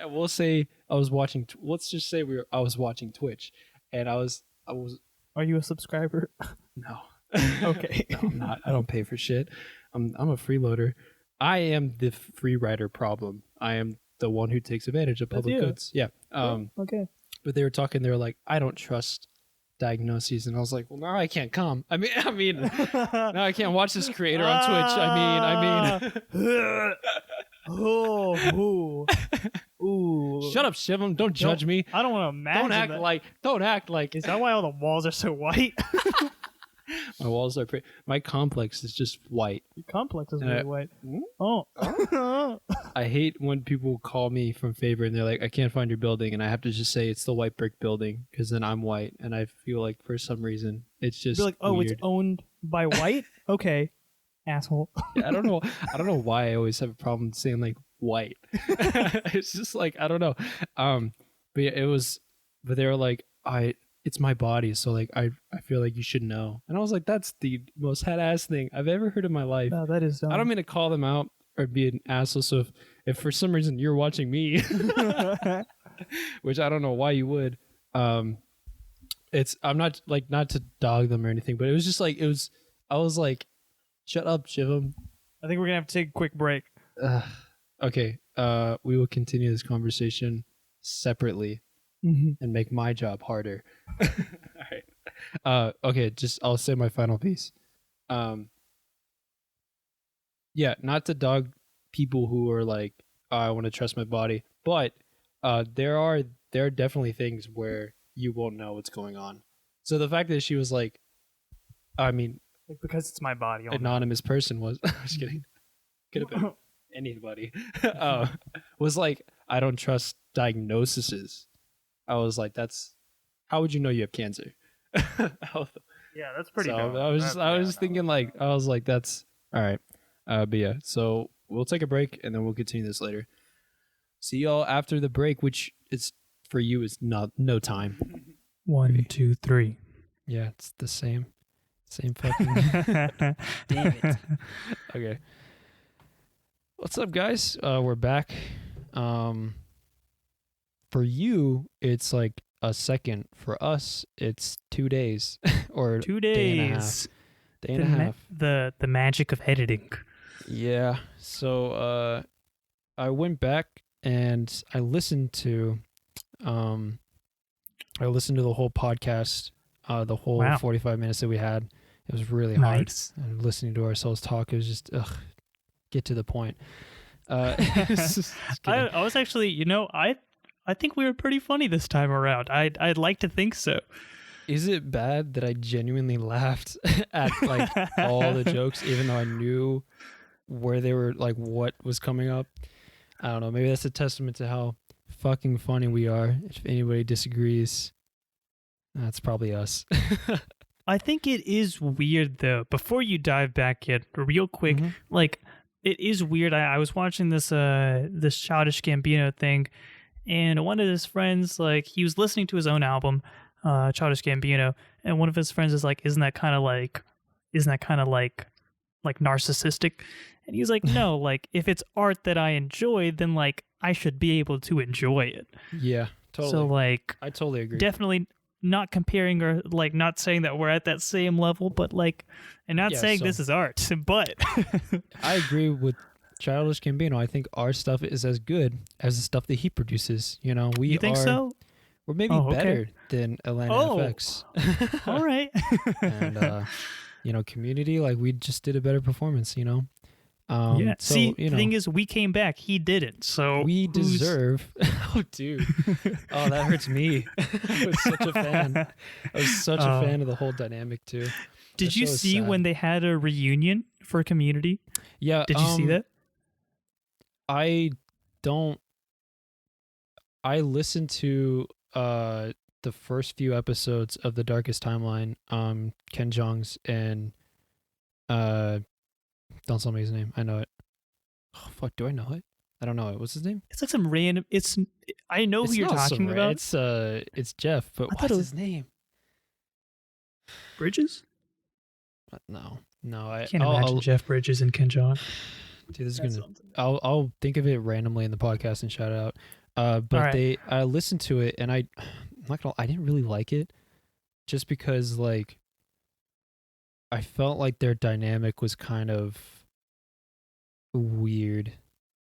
We'll say I was watching. Let's just say I was watching Twitch, and I was. Are you a subscriber? No. Okay. No, I'm not. I don't pay for shit. I'm a freeloader. I am the free rider problem. I am the one who takes advantage of public goods. Yeah. Okay. But they were talking. They were like, I don't trust diagnoses, and I was like, well, now I can't come. I mean, now I can't watch this creator on Twitch. I mean. Oh, ooh. Shut up, Shivam. Don't judge me. I don't want to imagine. Don't act like. Is that why all the walls are so white? My walls are pretty. My complex is just white. Your complex is really white. Hmm? Oh. I hate when people call me from favor and they're like, I can't find your building, and I have to just say it's the white brick building because then I'm white, and I feel like for some reason it's just You're like, oh, weird. it's owned by white? Okay, asshole. Yeah, I don't know why I always have a problem saying like white. It's just like I don't know. But yeah, but they were like, it's my body, so like I feel like you should know. And I was like, that's the most head ass thing I've ever heard in my life. No, that is dumb. I don't mean to call them out or be an asshole. So if for some reason you're watching me, which I don't know why you would, I'm not like, not to dog them or anything, but it was just like I was like, shut up, Shivam. I think we're gonna have to take a quick break. Okay, we will continue this conversation separately and make my job harder. All right. Okay, I'll say my final piece. Yeah, not to dog people who are like, oh, I want to trust my body, but there are definitely things where you won't know what's going on. So the fact that she was like, I mean, Like, because it's my body. anonymous person was, I was kidding, could have been anybody, was like, I don't trust diagnoses. I was like, how would you know you have cancer? Yeah, that's pretty So dumb. I was thinking like, I was like, that's all right. But yeah, so we'll take a break and then we'll continue this later. See y'all after the break, which is for you is no time. 1, 2, 3. Yeah, it's the same fucking. Damn it. Okay. What's up, guys? We're back. For you, it's like a second. For us, it's 2 days or 2 day and a half. days. Day and a half. The magic of editing. Yeah. So I went back and I listened to the whole podcast, the whole 45 minutes that we had. It was really hard. Nice. And listening to ourselves talk, it was just get to the point. I was actually, I think we were pretty funny this time around. I'd like to think so. Is it bad that I genuinely laughed at like all the jokes, even though I knew where they were, like what was coming up? I don't know. Maybe that's a testament to how fucking funny we are. If anybody disagrees, that's probably us. I think it is weird though. Before you dive back in, real quick, like it is weird. I was watching this Childish Gambino thing, and one of his friends, like, he was listening to his own album, Childish Gambino, and one of his friends is like, isn't that kind of like narcissistic? And he's like, no, like if it's art that I enjoy, then like I should be able to enjoy it. Yeah, totally. So like, I totally agree. Definitely not comparing or like not saying that we're at that same level, but like, and not saying this is art, but I agree with Childish Gambino. I think our stuff is as good as the stuff that he produces. You know, you think so? We're maybe better than Atlanta FX. All right. And Community, like we just did a better performance. Yeah. So, see, the thing is, we came back. He didn't. So we deserve. Oh, dude. Oh, that hurts me. I was such a fan. I was such a fan of the whole dynamic too. Did you see when they had a reunion for Community? Yeah. Did you see that? I don't. I listened to the first few episodes of The Darkest Timeline, Ken Jeong's, and don't tell me his name. I know it. Oh, fuck, do I know it? I don't know it. What's his name? It's like some random. I know who you're talking about. It's Jeff, but what's his name? Bridges? No. Can't imagine Jeff Bridges and Ken Jeong. Dude, this is gonna. I'll think of it randomly in the podcast and shout it out. But right. I listened to it and I'm not gonna. I didn't really like it, just because like I felt like their dynamic was kind of weird.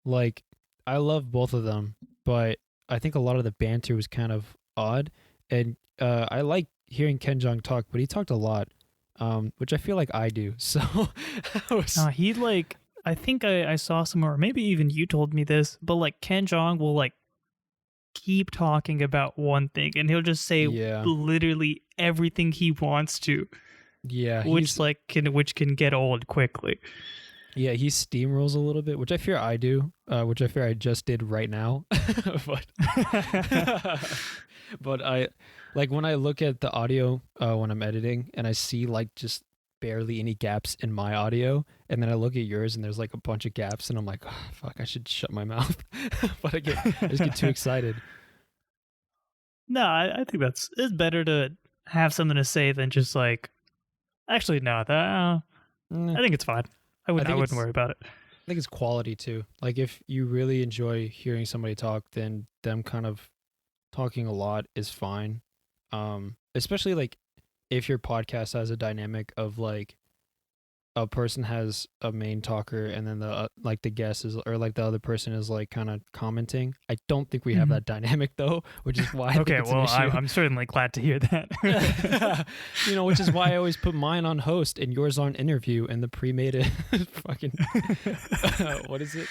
Like I love both of them, but I think a lot of the banter was kind of odd. And I like hearing Ken Jeong talk, but he talked a lot, which I feel like I do. So he like. I think I saw somewhere, or maybe even you told me this, but like Ken Jeong will like keep talking about one thing, and he'll just say literally everything he wants to. Yeah, which can get old quickly. Yeah, he steamrolls a little bit, which I fear I do, which I fear I just did right now. But I like when I look at the audio when I'm editing, and I see like just barely any gaps in my audio, and then I look at yours and there's like a bunch of gaps, and I'm like, oh, fuck, I should shut my mouth. But I just get too excited. No, I think it's better to have something to say than just like, actually no, I think it's fine. I wouldn't worry about it. I think it's quality too. Like if you really enjoy hearing somebody talk, then them kind of talking a lot is fine. Especially like if your podcast has a dynamic of like a person has a main talker and then the like the guest is, or like the other person is like kind of commenting. I don't think we have that dynamic though, which is why. Okay, well, I'm certainly glad to hear that. Which is why I always put mine on host and yours on interview, and the pre-made fucking what is it?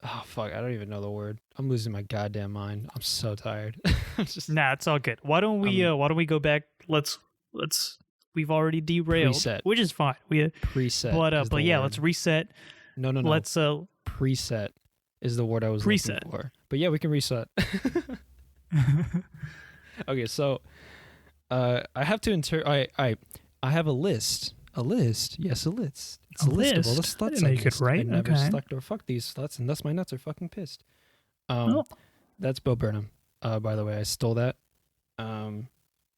Oh fuck, I don't even know the word. I'm losing my goddamn mind. I'm so tired. Nah, it's all good. Why don't we go back? Let's we've already derailed, preset. Which is fine. We preset. But yeah, let's reset. No. Let's preset is the word I was looking for. But yeah, we can reset. Okay, so I have to I have a list. A list. Yes, a list. It's a list of all the sluts. I didn't know you could write. I never slept or fucked these sluts, and thus my nuts are fucking pissed. That's Bo Burnham. By the way, I stole that.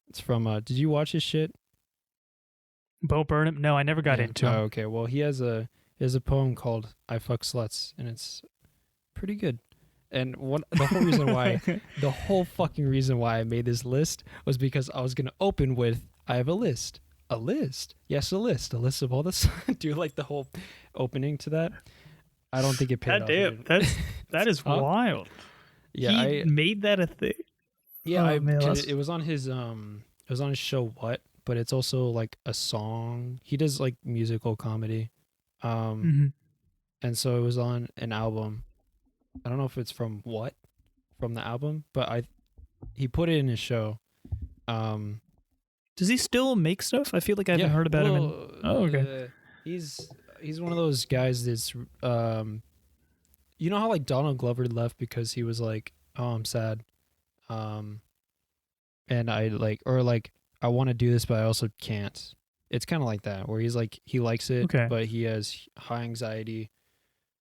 It's from did you watch his shit? Bo Burnham? No, I never got into him. Oh, okay. Well, he has a poem called "I Fuck Sluts," and it's pretty good. And the whole fucking reason why I made this list was because I was gonna open with I have a list. A list? Yes, a list. A list of all this. Do you like the whole opening to that? I don't think it paid off. Damn, that is wild. Yeah, he made that a thing. Yeah, it was on his show What, but it's also like a song. He does like musical comedy. And so it was on an album. I don't know if it's from the album, but he put it in his show. Does he still make stuff? I feel like I haven't heard about him. Okay. He's one of those guys that's you know how like Donald Glover left because he was like, oh, I'm sad, and I like, or like I want to do this but I also can't. It's kind of like that where he's like he likes it, but he has high anxiety,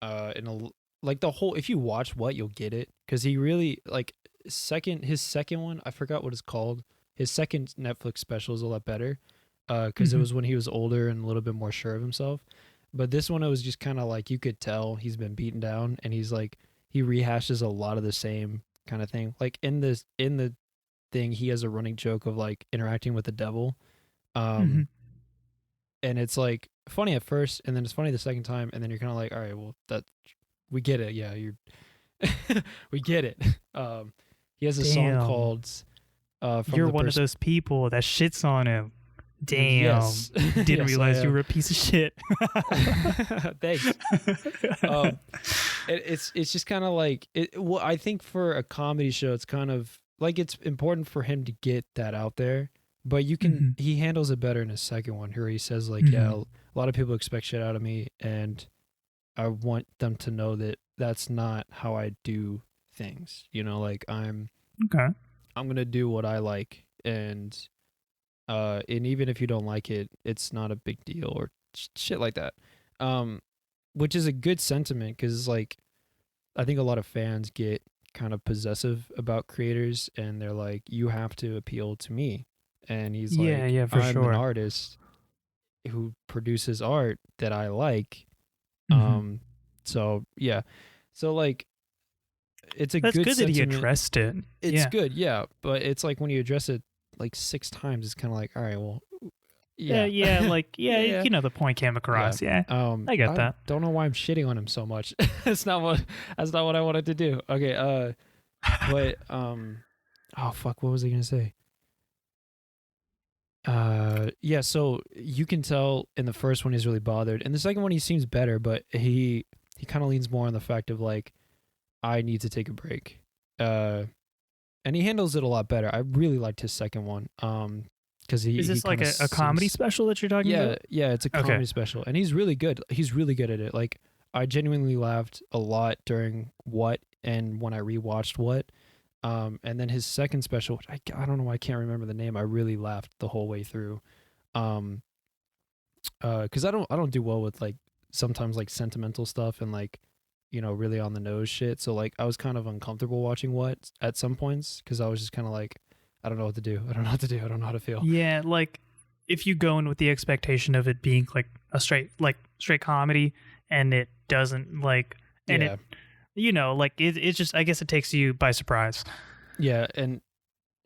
like the whole. If you watch What, you'll get it, because he really like his second one. I forgot what it's called. His second Netflix special is a lot better, because it was when he was older and a little bit more sure of himself. But this one, it was just kind of like you could tell he's been beaten down, and he's like he rehashes a lot of the same kind of thing. Like in the thing, he has a running joke of like interacting with the devil, and it's like funny at first, and then it's funny the second time, and then you're kind of like, all right, well that we get it, yeah, we get it. He has a song called. You're one of those people that shits on him. Damn. Yes. Didn't realize you were a piece of shit. Thanks. It's just kind of like well, I think for a comedy show, it's kind of like it's important for him to get that out there. But you can he handles it better in his second one, where he says like, yeah, a lot of people expect shit out of me, and I want them to know that that's not how I do things. You know, like I'm gonna do what I like, and even if you don't like it, it's not a big deal, or shit like that. Which is a good sentiment, because like I think a lot of fans get kind of possessive about creators, and they're like, you have to appeal to me, and he's Yeah, for I'm sure. an artist who produces art that I like. Mhm. So yeah, so like it's a That's good good that he sentiment. addressed it. It's Yeah. good, yeah, but it's like when you address it like 6 times, it's kind of like, all right, well, yeah, Yeah, like yeah, the point came yeah. across. Yeah. I get I that. don't know why I'm shitting on him so much. That's not what I wanted to do. Okay, but oh fuck, what was I gonna say? Yeah, so you can tell in the first one he's really bothered. In the second one he seems better, but he kind of leans more on the fact of like, I need to take a break. And he handles it a lot better. I really liked his second one. Because he Is this like kinda a comedy sings. special that you're talking Yeah, about? yeah, it's a Okay. comedy special, and he's really good. He's really good at it. Like, I genuinely laughed a lot during What and when I rewatched What. And then his second special, which I don't know why I can't remember the name. I really laughed the whole way through. Um, because I don't do well with like sometimes like sentimental stuff and like, really on the nose shit. So like I was kind of uncomfortable watching What at some points because I was just kind of like, I don't know what to do. I don't know what to do. I don't know how to feel. Yeah, like if you go in with the expectation of it being like a straight comedy and it doesn't like and Yeah. it like it's just I guess it takes you by surprise. Yeah, and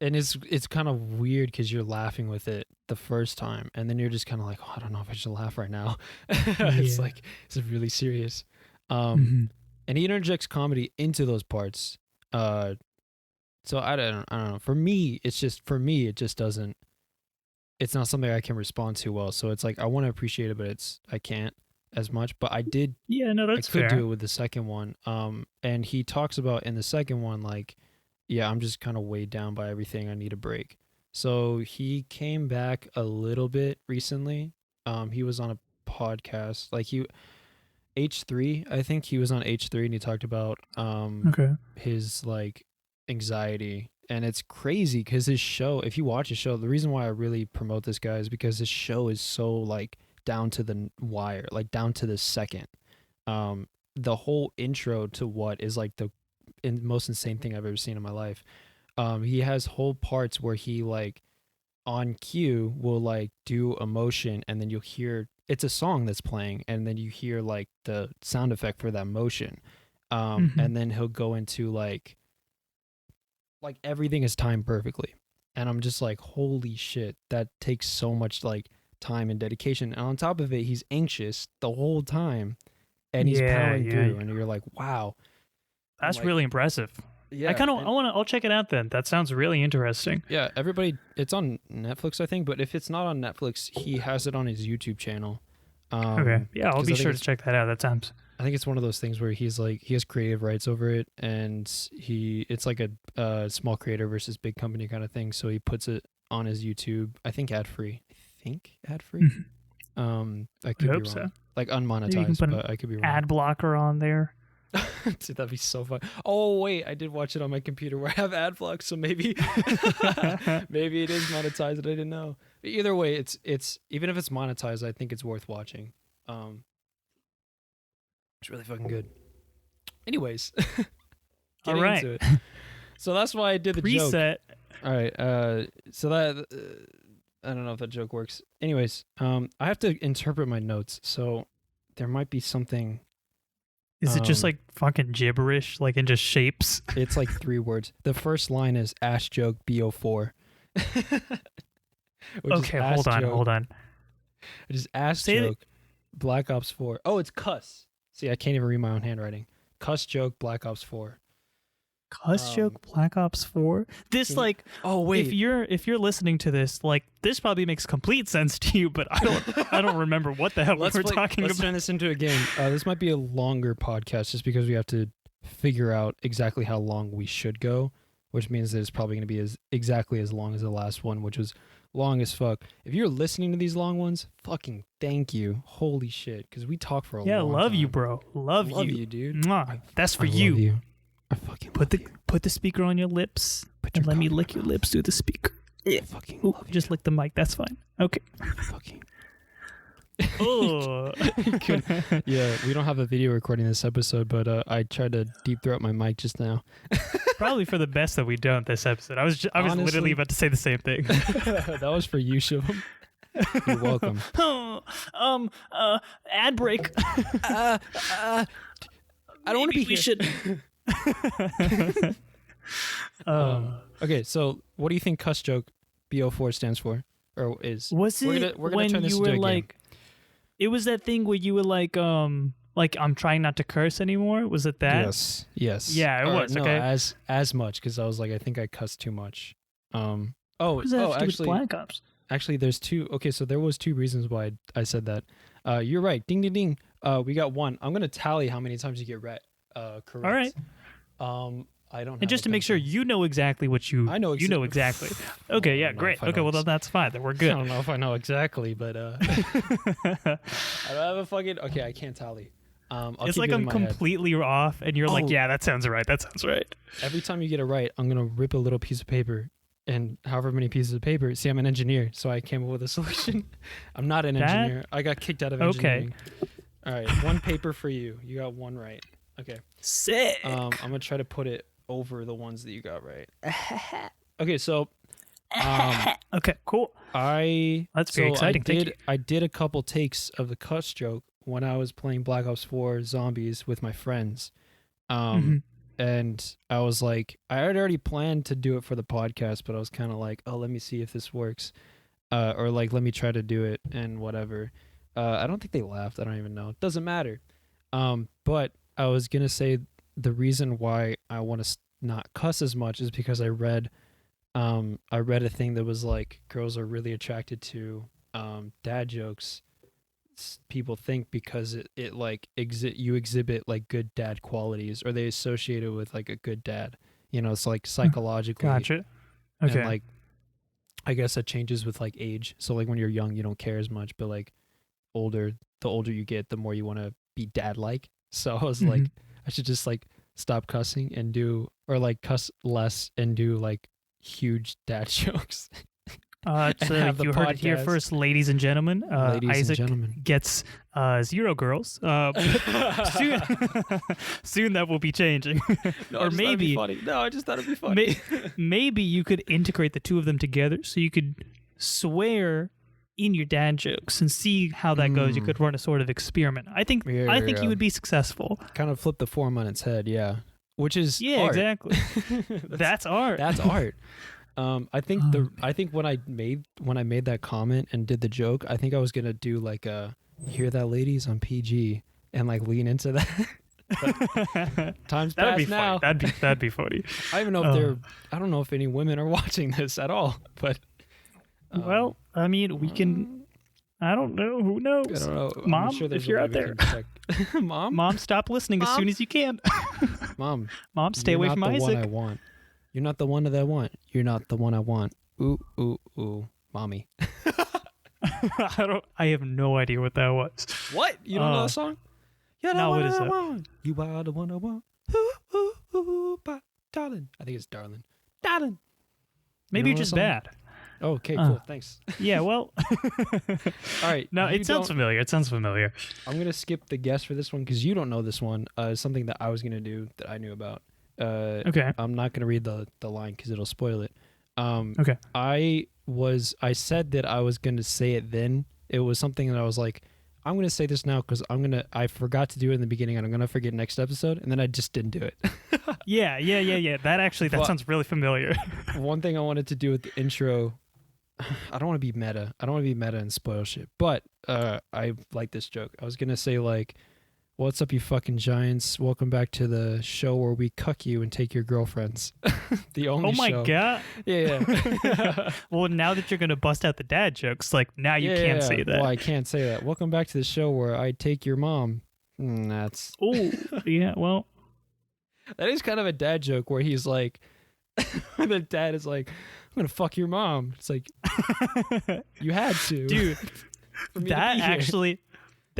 it's kind of weird because you're laughing with it the first time, and then you're just kind of like, oh, I don't know if I should laugh right now. It's Yeah. like it's really serious. Mhm. And he interjects comedy into those parts. So I don't know. For me, it just doesn't. It's not something I can respond to well. So it's like I want to appreciate it, but I can't as much. But Yeah, no, that's I could fair. do it with the second one. And he talks about in the second one, like, yeah, I'm just kind of weighed down by everything. I need a break. So he came back a little bit recently. He was on a podcast, like H3, I think he was on H3, and he talked about Okay. his like anxiety. And it's crazy because his show, if you watch his show, the reason why I really promote this guy is because his show is so like down to the wire, like down to the second. The whole intro to What is like the most insane thing I've ever seen in my life. He has whole parts where he like on cue will like do a motion, and then you'll hear it's a song that's playing, and then you hear like the sound effect for that motion. Mhm. And then he'll go into like everything is timed perfectly. And I'm just like, holy shit, that takes so much like time and dedication. And on top of it, he's anxious the whole time, and he's powering through, and you're like, wow. That's like, really impressive. Yeah. I'll check it out then. That sounds really interesting. Yeah, everybody, it's on Netflix, I think, but if it's not on Netflix, he has it on his YouTube channel. Okay. Yeah, I'll 'cause be I think sure to check that out. That sounds I think it's one of those things where he's like, he has creative rights over it, and it's like a small creator versus big company kind of thing. So he puts it on his YouTube, I think ad free. Mhm. I could be hope wrong. so. Like Maybe you can unmonetized, put but I could be wrong. ad blocker on there. Dude, that'd be so fun. Oh wait, I did watch it on my computer where I have ad blocks, so maybe maybe it is monetized and I didn't know. But either way, it's even if it's monetized, I think it's worth watching. It's really fucking good. Anyways, All getting right. into it. So that's why I did the joke. Preset. All right. So that I don't know if that joke works. Anyways, I have to interpret my notes, so there might be something. Is it just like fucking gibberish, like in just shapes? It's like 3 words. The first line is ass joke BO4. Okay, hold on. Which is ass Say joke Black Ops 4. Oh, it's cuss. See, I can't even read my own handwriting. Cuss joke Black Ops 4. Cuss joke Black Ops 4. This like oh wait, if you're listening to this, like this probably makes complete sense to you, but I don't remember what the hell we were talking let's about. turn this into a game. This might be a longer podcast just because we have to figure out exactly how long we should go, which means that it's probably going to be exactly as long as the last one, which was long as fuck. If you're listening to these long ones, fucking thank you. Holy shit, because we talk for a long time. Yeah, love you, bro. Love you, dude. Mwah. That's for I you. love you. I fucking Put the speaker on your lips and let me lick your lips through the speaker. Yeah, fucking Ooh, love you. just lick the mic. That's fine. Okay. Fucking. Oh. Yeah, we don't have a video recording this episode, but I tried to deep throat my mic just now. Probably for the best that we don't this episode. I was Honestly, literally about to say the same thing. That was for you, Shivam. You're welcome. Ad break. I don't want to be we here. should. Okay, so what do you think cuss joke BO4 stands for, or is? Was it we're gonna when turn this you into were a game. like? It was that thing where you were like I'm trying not to curse anymore. Was it that? Yes. Yeah, it was, No, okay. as much because I was like, I think I cussed too much. What does that have to do with Black Ops? Actually, there's two. Okay, so there was two reasons why I said that. You're right. Ding, ding, ding. We got one. I'm gonna tally how many times you get correct. All right. I don't. And just to make sure you know exactly what you. I know. You know exactly. Okay. Yeah. I don't know Great. if I Okay. know Well, then that's fine. Then we're good. I don't know if I know exactly, but I don't have a fucking. Okay, I can't tally. I'll It's keep like it in I'm my head. completely off, and you're Oh. like, yeah, that sounds right. That sounds right. Every time you get it right, I'm gonna rip a little piece of paper, and however many pieces of paper. See, I'm an engineer, so I came up with a solution. I'm not an engineer. I got kicked out of engineering. All right, one paper for you. You got one right. Okay. Sick. I'm gonna try to put it over the ones that you got right. Okay, so Okay. Cool. That's very exciting. Thank you. I did a couple takes of the cuss joke when I was playing Black Ops 4 Zombies with my friends. And I was like, I had already planned to do it for the podcast, but I was kind of like, oh, let me see if this works. Or like, let me try to do it and whatever. I don't think they laughed. I don't even know. It doesn't matter. But I was going to say the reason why I want to not cuss as much is because I read a thing that was like, girls are really attracted to dad jokes. People think because it like you exhibit like good dad qualities, or they associate it with like a good dad. You know, it's like psychologically. Gotcha. Okay. And like, I guess that changes with like age. So like when you're young, you don't care as much, but like the older you get, the more you want to be dad like. So I was like, I should just like stop cussing and or like cuss less and do like huge dad jokes. So you heard it here podcast. first, ladies and gentlemen. Ladies Isaac and gentlemen. gets 0 girls. Soon, soon that will be changing. No, or I just thought it'd be maybe, funny. No, I just thought it'd be funny. maybe you could integrate the two of them together, so you could swear in your dad jokes and see how that goes. You could run a sort of experiment. I think Yeah. you would be successable. Kind of flip the form on its head, yeah. Which is Yeah, art. exactly. That's art. That's art. I think when I made that comment and did the joke, I think I was gonna do like you hear that, ladies, on PG, and like lean into that. But times That'd be pass now. funny. That'd be funny. I don't even know if I don't know if any women are watching this at all. But Well, I mean, we can. I don't know. Who knows? I don't know. Mom, I'm sure there's if you're a out way we there. can check. Mom, Stop listening as Mom? soon as you can. Mom, Stay you're away not from the Isaac. one I want. You're not the one that I want. You're not the one I want. Ooh, ooh, ooh, mommy. I have no idea what that was. What? You don't know that song? You're the No, one what is I that? want. You are the one I want. Ooh, ooh, ooh, darling. I think it's darling. Darling. Maybe You you're know just that song? bad. Oh, okay, cool. Thanks. Yeah, well, All right. no, you it sounds don't- familiar. It sounds familiar. I'm going to skip the guess for this one because you don't know this one. It's something that I was going to do that I knew about. Okay. I'm not going to read the line because it'll spoil it. Okay. I said that I was going to say it then. It was something that I was like, I'm going to say this now because I forgot to do it in the beginning and I'm going to forget next episode. And then I just didn't do it. Yeah. That Well- sounds really familiar. One thing I wanted to do with the intro, I don't want to be meta. I don't want to be meta and spoil shit. But I like this joke. I was going to say like, what's up, you fucking giants? Welcome back to the show where we cuck you and take your girlfriends. The only Oh my show. god. Yeah. Well, now that you're gonna bust out the dad jokes, like now you can't say that. Well, I can't say that. Welcome back to the show where I take your mom. That's Oh, yeah. Well, that is kind of a dad joke where he's like, the dad is like, I'm gonna fuck your mom. It's like you had to, dude, for me to that be here.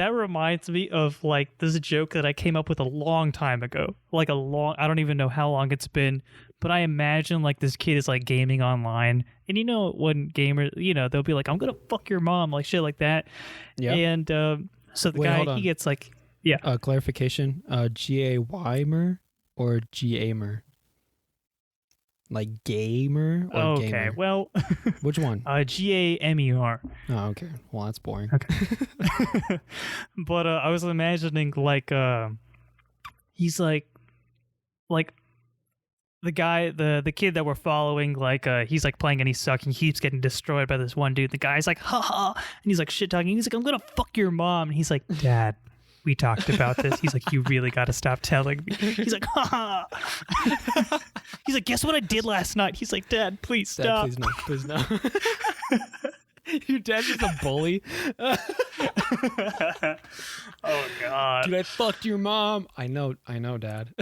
that reminds me of like this joke that I came up with a long time ago. I don't even know how long it's been, but I imagine like this kid is like gaming online, and when gamers, they'll be like, "I'm gonna fuck your mom," like shit like that. Yeah. And so the Wait, hold guy, on. he gets like, yeah. Clarification. G-A-Y-mer or G-A-mer? Like gamer or Okay, gamer? well, Which one? Gamer. Oh, okay. Well, that's boring. Okay. But I was imagining like he's like the guy, the kid that we're following, like he's like playing and he's sucking. He keeps getting destroyed by this one dude. The guy's like, ha ha, and he's like shit talking. He's like, I'm gonna fuck your mom. And he's like, Dad, we talked about this. He's like, you really got to stop telling me. He's like, ha ha. He's like, guess what I did last night? He's like, Dad, please stop. Dad, please no. Your dad's just a bully. Oh God. Dude, I fucked your mom. I know, Dad.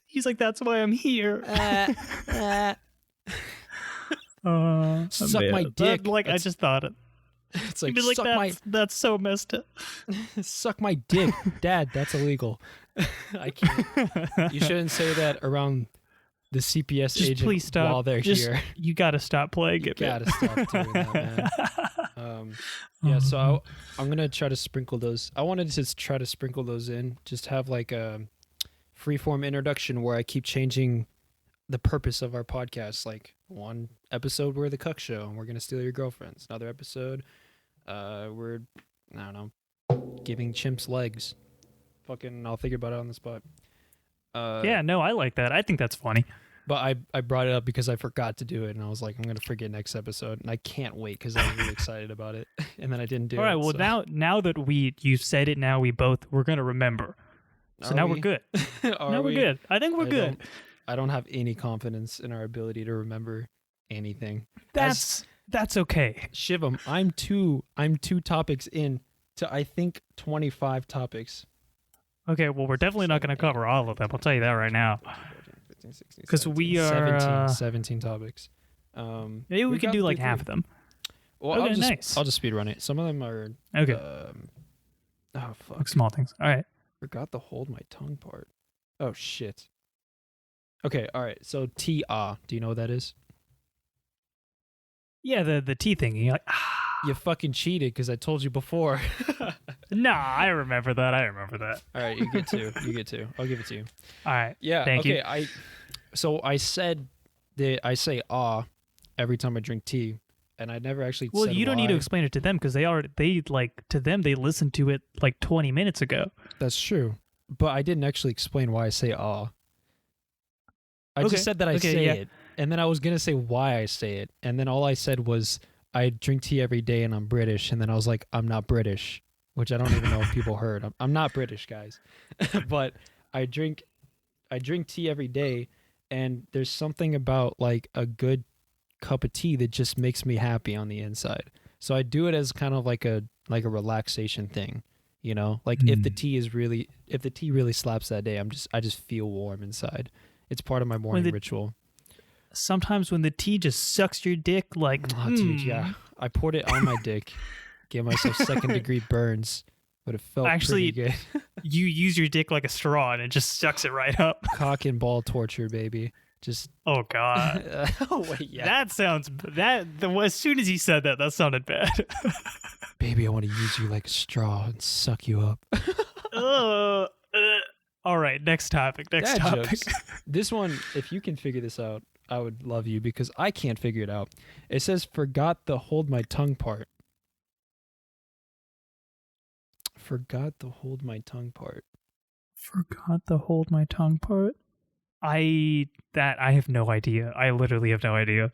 He's like, that's why I'm here. Suck my dick. I just thought it. It's like, That's so messed up. Suck my dick. Dad, that's illegal. I can't. You shouldn't say that around the CPS Just agent please stop. while they're here. You gotta stop playing it. You gotta stop doing that, man. Yeah, so I'm gonna try to sprinkle those. I wanted to try to sprinkle those in. Just have like a freeform introduction where I keep changing the purpose of our podcast. Like one episode we're the cuck show and we're gonna steal your girlfriends. Another episode, we're I don't know, giving chimps legs. Fucking, I'll think about it on the spot. Yeah, no, I like that. I think that's funny. But I brought it up because I forgot to do it, and I was like, I'm gonna forget next episode, and I can't wait because I was really excited about it, and then I didn't do it. All right, well so. now that you said it, now we're gonna remember. So now we're good. Now we're good. I think we're good. I don't have any confidence in our ability to remember anything. That's okay. Shivam, I'm two topics in to I think 25 topics. Okay, well we're definitely not going to cover all of them. I'll tell you that right now. 15, 16, Because we are 17 topics. Maybe we can do like half of them. Well, Okay, nice. I'll just speed run it. Some of them are Okay. Oh fuck. Like small things. All right. Forgot the hold my tongue part. Oh shit. Okay, all right. So T-ah, do you know what that is? Yeah, the T thing. You're like, You fucking cheated because I told you before. Nah, I remember that. All right, you get two. I'll give it to you. All right. Yeah. Thank okay. you. I said that I say ah every time I drink tea, and I never actually. Well, said you don't need to why. explain it to them because to them they listened to it like 20 minutes ago. That's true, but I didn't actually explain why I say ah. I Okay, just said that I okay, say yeah. it, and then I was gonna say why I say it, and then all I said was I drink tea every day and I'm British, and then I was like I'm not British, which I don't even know if people heard. I'm not British, guys, but I drink tea every day, and there's something about like a good cup of tea that just makes me happy on the inside. So I do it as kind of like a relaxation thing, you know? Like if the tea really slaps that day, I just feel warm inside. It's part of my morning ritual. Sometimes when the tea just sucks your dick, like, Dude, yeah. I poured it on my dick, gave myself second-degree burns, but it felt Actually, pretty good. You use your dick like a straw and it just sucks it right up. Cock and ball torture, baby. Just Oh God. oh wait, yeah. That sounds as soon as he said that sounded bad. Baby, I want to use you like a straw and suck you up. All right, next topic. Dad jokes. This one, if you can figure this out, I would love you because I can't figure it out. It says forgot the hold my tongue part. Forgot the hold my tongue part. Forgot the hold my tongue part. I have no idea. I literally have no idea.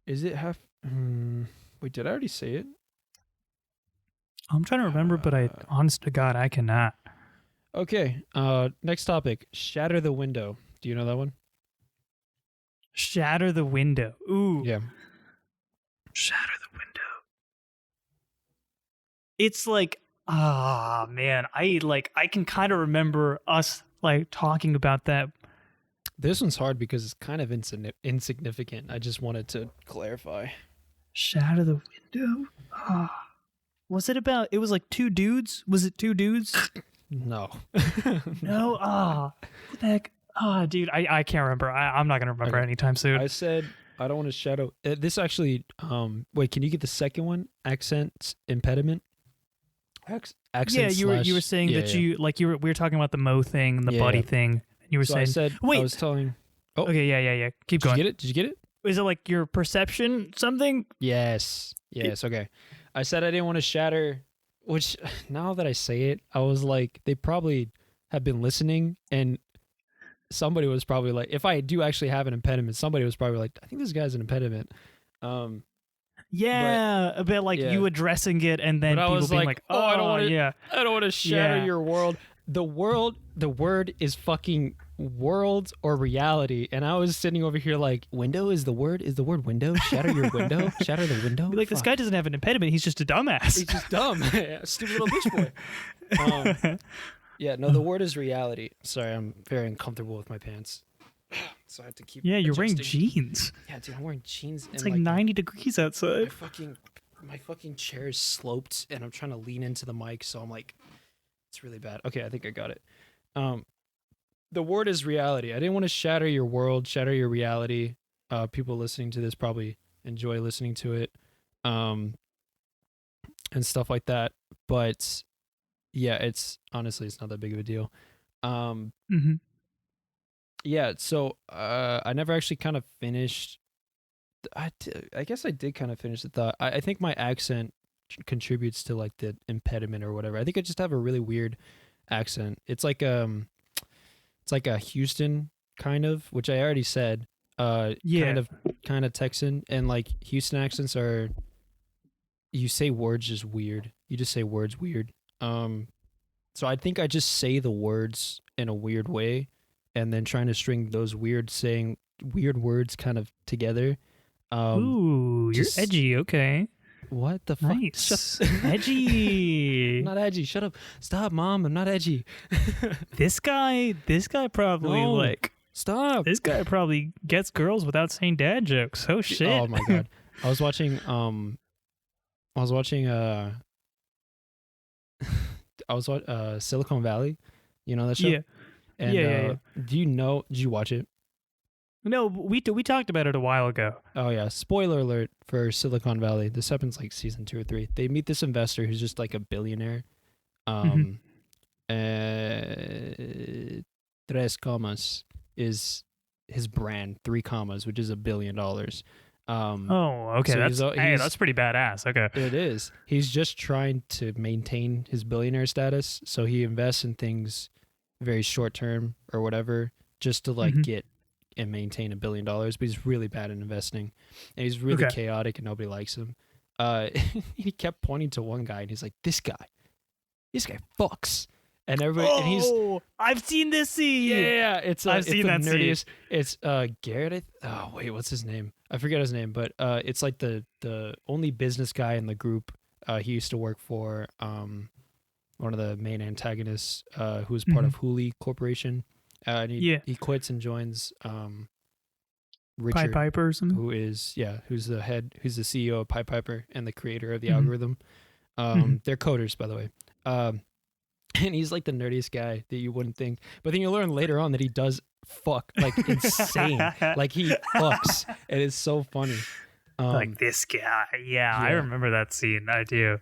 Is it half? Wait, did I already say it? I'm trying to remember, but honest to God, I cannot. Okay. Next topic. Shatter the window. Do you know that one? Shatter the window. Ooh. Yeah. Shatter the window. It's like, man, I can kind of remember us like talking about that. This one's hard because it's kind of insignificant. I just wanted to clarify. Shatter the window. Was it about? It was like two dudes. Was it two dudes? No. No. What the heck? Dude, I can't remember. I'm not gonna remember anytime soon. I said I don't want to shadow. This actually. Wait, can you get the second one? Accent impediment. Accent. Yeah, you were saying that we were talking about the Mo thing and the buddy thing. And you were saying. I said. Wait. I was telling. Oh. Okay. Yeah. Keep going. Did you get it? Is it like your perception something? Yes. Okay. I said I didn't want to shatter. Which now that I say it, I was like, they probably have been listening, and somebody was probably like, if I do actually have an impediment, somebody was probably like, I think this guy's an impediment. Yeah, a bit like you addressing it, and then people being like, "Oh, I don't want to shatter your world." The word is fucking world or reality, and I was sitting over here like, window is the word window. Shatter your window. Shatter the window. Like, this guy doesn't have an impediment. He's just a dumbass. He's just dumb. Stupid little bitch boy. Yeah, no, the word is reality. Sorry, I'm very uncomfortable with my pants. So I have to keep you're adjusting. wearing jeans. Yeah, dude, I'm wearing jeans. It's like 90 degrees outside. My fucking chair is sloped, and I'm trying to lean into the mic, so I'm like, it's really bad. Okay, I think I got it. The word is reality. I didn't want to shatter your world, shatter your reality. People listening to this probably enjoy listening to it, and stuff like that. But yeah, it's not that big of a deal. Yeah, so I never actually kind of finished. I guess I did kind of finish the thought. I think my accent contributes to like the impediment or whatever. I think I just have a really weird accent. It's like a Houston kind of, which I already said. Kind of Texan, and like Houston accents are. You say words just weird. You just say words weird. So I think I just say the words in a weird way, and then trying to string those weird words kind of together. Ooh, you're edgy. Okay. What the fuck? Nice. Edgy. I'm not edgy. Shut up. Stop, Mom. I'm not edgy. This guy probably Stop. This guy probably gets girls without saying dad jokes. Oh shit. Oh my god. I was watching Silicon Valley. You know that show? Yeah. And yeah. did you watch it? No, we talked about it a while ago. Oh yeah, spoiler alert for Silicon Valley. This happens like season 2 or 3. They meet this investor who's just like a billionaire. Tres Commas is his brand. 3 commas, which is $1 billion. Okay, so that's pretty badass. Okay, it is. He's just trying to maintain his billionaire status, so he invests in things very short term or whatever, just to like get and maintain $1 billion. But he's really bad at investing, and he's really chaotic, and nobody likes him. He kept pointing to one guy, and he's like, "This guy fucks." And everybody, and he's. I've seen this scene. Yeah, I've seen that nerdiest. Scene. It's Garrett. Oh wait, what's his name? I forget his name, but it's like the only business guy in the group. He used to work for one of the main antagonists, who was part of Hooli Corporation. And he quits and joins Richard, Pied Piper or something? who's the CEO of Pied Piper and the creator of the algorithm. They're coders, by the way. And he's like the nerdiest guy that you wouldn't think. But then you learn later on that he does fuck like insane. Like he fucks. And it's so funny. Like this guy. Yeah, I remember that scene. I do.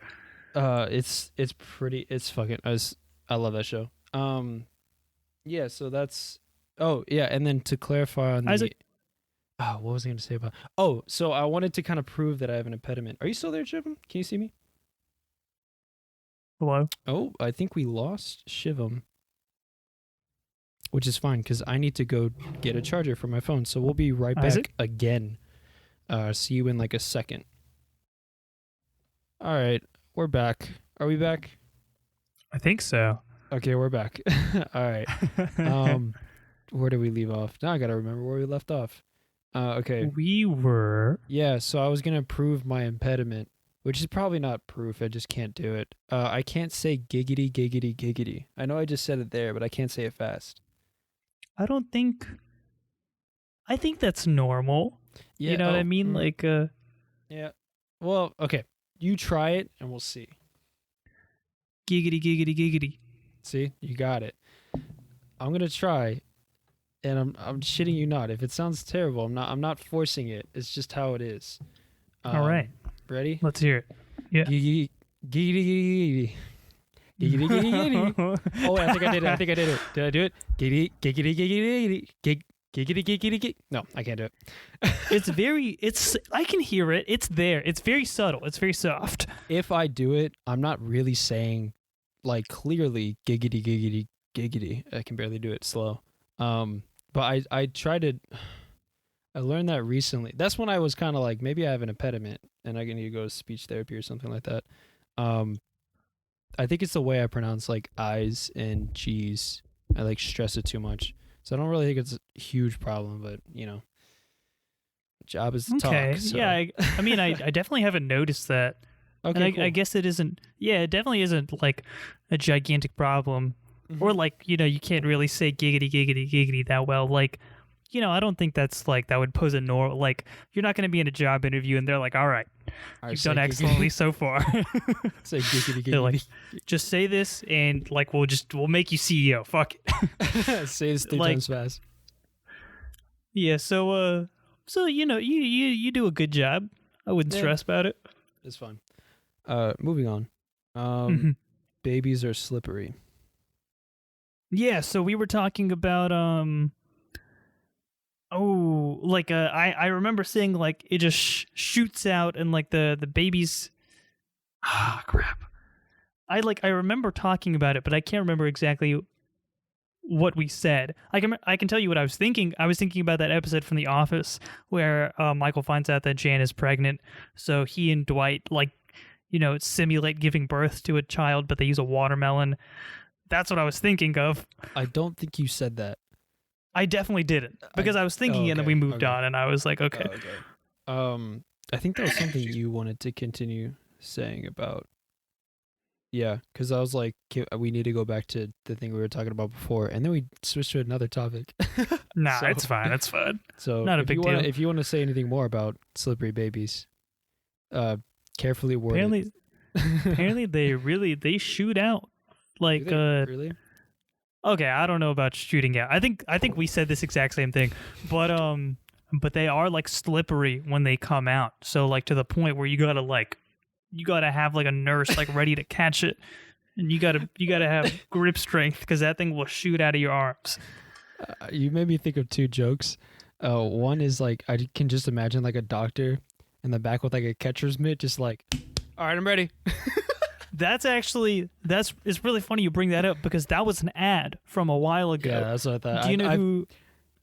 It's fucking, I love that show. Yeah, so that's, and then to clarify on Isaac. what was I going to say about, so I wanted to kind of prove that I have an impediment. Are you still there, Shivam? Can you see me? Hello? Oh, I think we lost Shivam, which is fine because I need to go get a charger for my phone. So we'll be right back again. See you in like a second. All right, we're back. Are we back? I think so. Okay, we're back. All right. Where did we leave off? Now I got to remember where we left off. Okay. We were... Yeah, so I was going to prove my impediment, which is probably not proof. I just can't do it. I can't say giggity, giggity, giggity. I know I just said it there, but I can't say it fast. I think that's normal. Yeah, you know what I mean? Like, Yeah. Well, okay. You try it and we'll see. Giggity, giggity, giggity. See, you got it. I'm gonna try, and I'm shitting you not. If it sounds terrible, I'm not forcing it. It's just how it is. All right. Ready? Let's hear it. Yeah. Giggity, giggity, giggity, giggity, giggity. Oh, wait, I think I did it. Did I do it? Giggity, giggity, giggity, giggity, giggity, giggity, giggity. No, I can't do it. I can hear it. It's there. It's very subtle. It's very soft. If I do it, I'm not really saying like clearly giggity, giggity, giggity. I can barely do it slow. But I tried to. I learned that recently. That's when I was kind of like, maybe I have an impediment and I need to go to speech therapy or something like that. I think it's the way I pronounce like I's and G's. I like stress it too much. So I don't really think it's a huge problem, but job is to talk. So. Yeah, I mean, I definitely haven't noticed that. Okay, and cool. I guess it isn't. Yeah, it definitely isn't like a gigantic problem, or like you can't really say giggity giggity giggity that well. Like, I don't think that's like that would pose a like you're not going to be in a job interview and they're like, all right, you've done excellently so far. Say giggity giggity. They're like, just say this and like we'll make you CEO. Fuck it. Say this 3 times fast. Yeah. So you do a good job. I wouldn't stress about it. It's fun. Moving on. Babies are slippery. Yeah, so we were talking about I remember saying like it just shoots out and like the babies. Crap. I remember talking about it, but I can't remember exactly what we said. I can tell you what I was thinking. I was thinking about that episode from The Office where Michael finds out that Jan is pregnant, so he and Dwight simulate giving birth to a child, but they use a watermelon. That's what I was thinking of. I don't think you said that. I definitely didn't, because I was thinking and then we moved on, and I was like, okay. I think that was something you wanted to continue saying about. Yeah, because I was like, we need to go back to the thing we were talking about before, and then we switched to another topic. Nah, it's fine. It's fine. So not a big deal. If you want to say anything more about slippery babies, carefully worded. Apparently they shoot out like really. Okay, I don't know about shooting out. I think we said this exact same thing, but they are like slippery when they come out. So like to the point where you gotta have like a nurse like ready to catch it, and you gotta have grip strength because that thing will shoot out of your arms. You made me think of 2 jokes. One is like I can just imagine like a doctor in the back with like a catcher's mitt, just like, all right, I'm ready. It's really funny you bring that up because that was an ad from a while ago. Yeah, that's what I thought. Do you know who?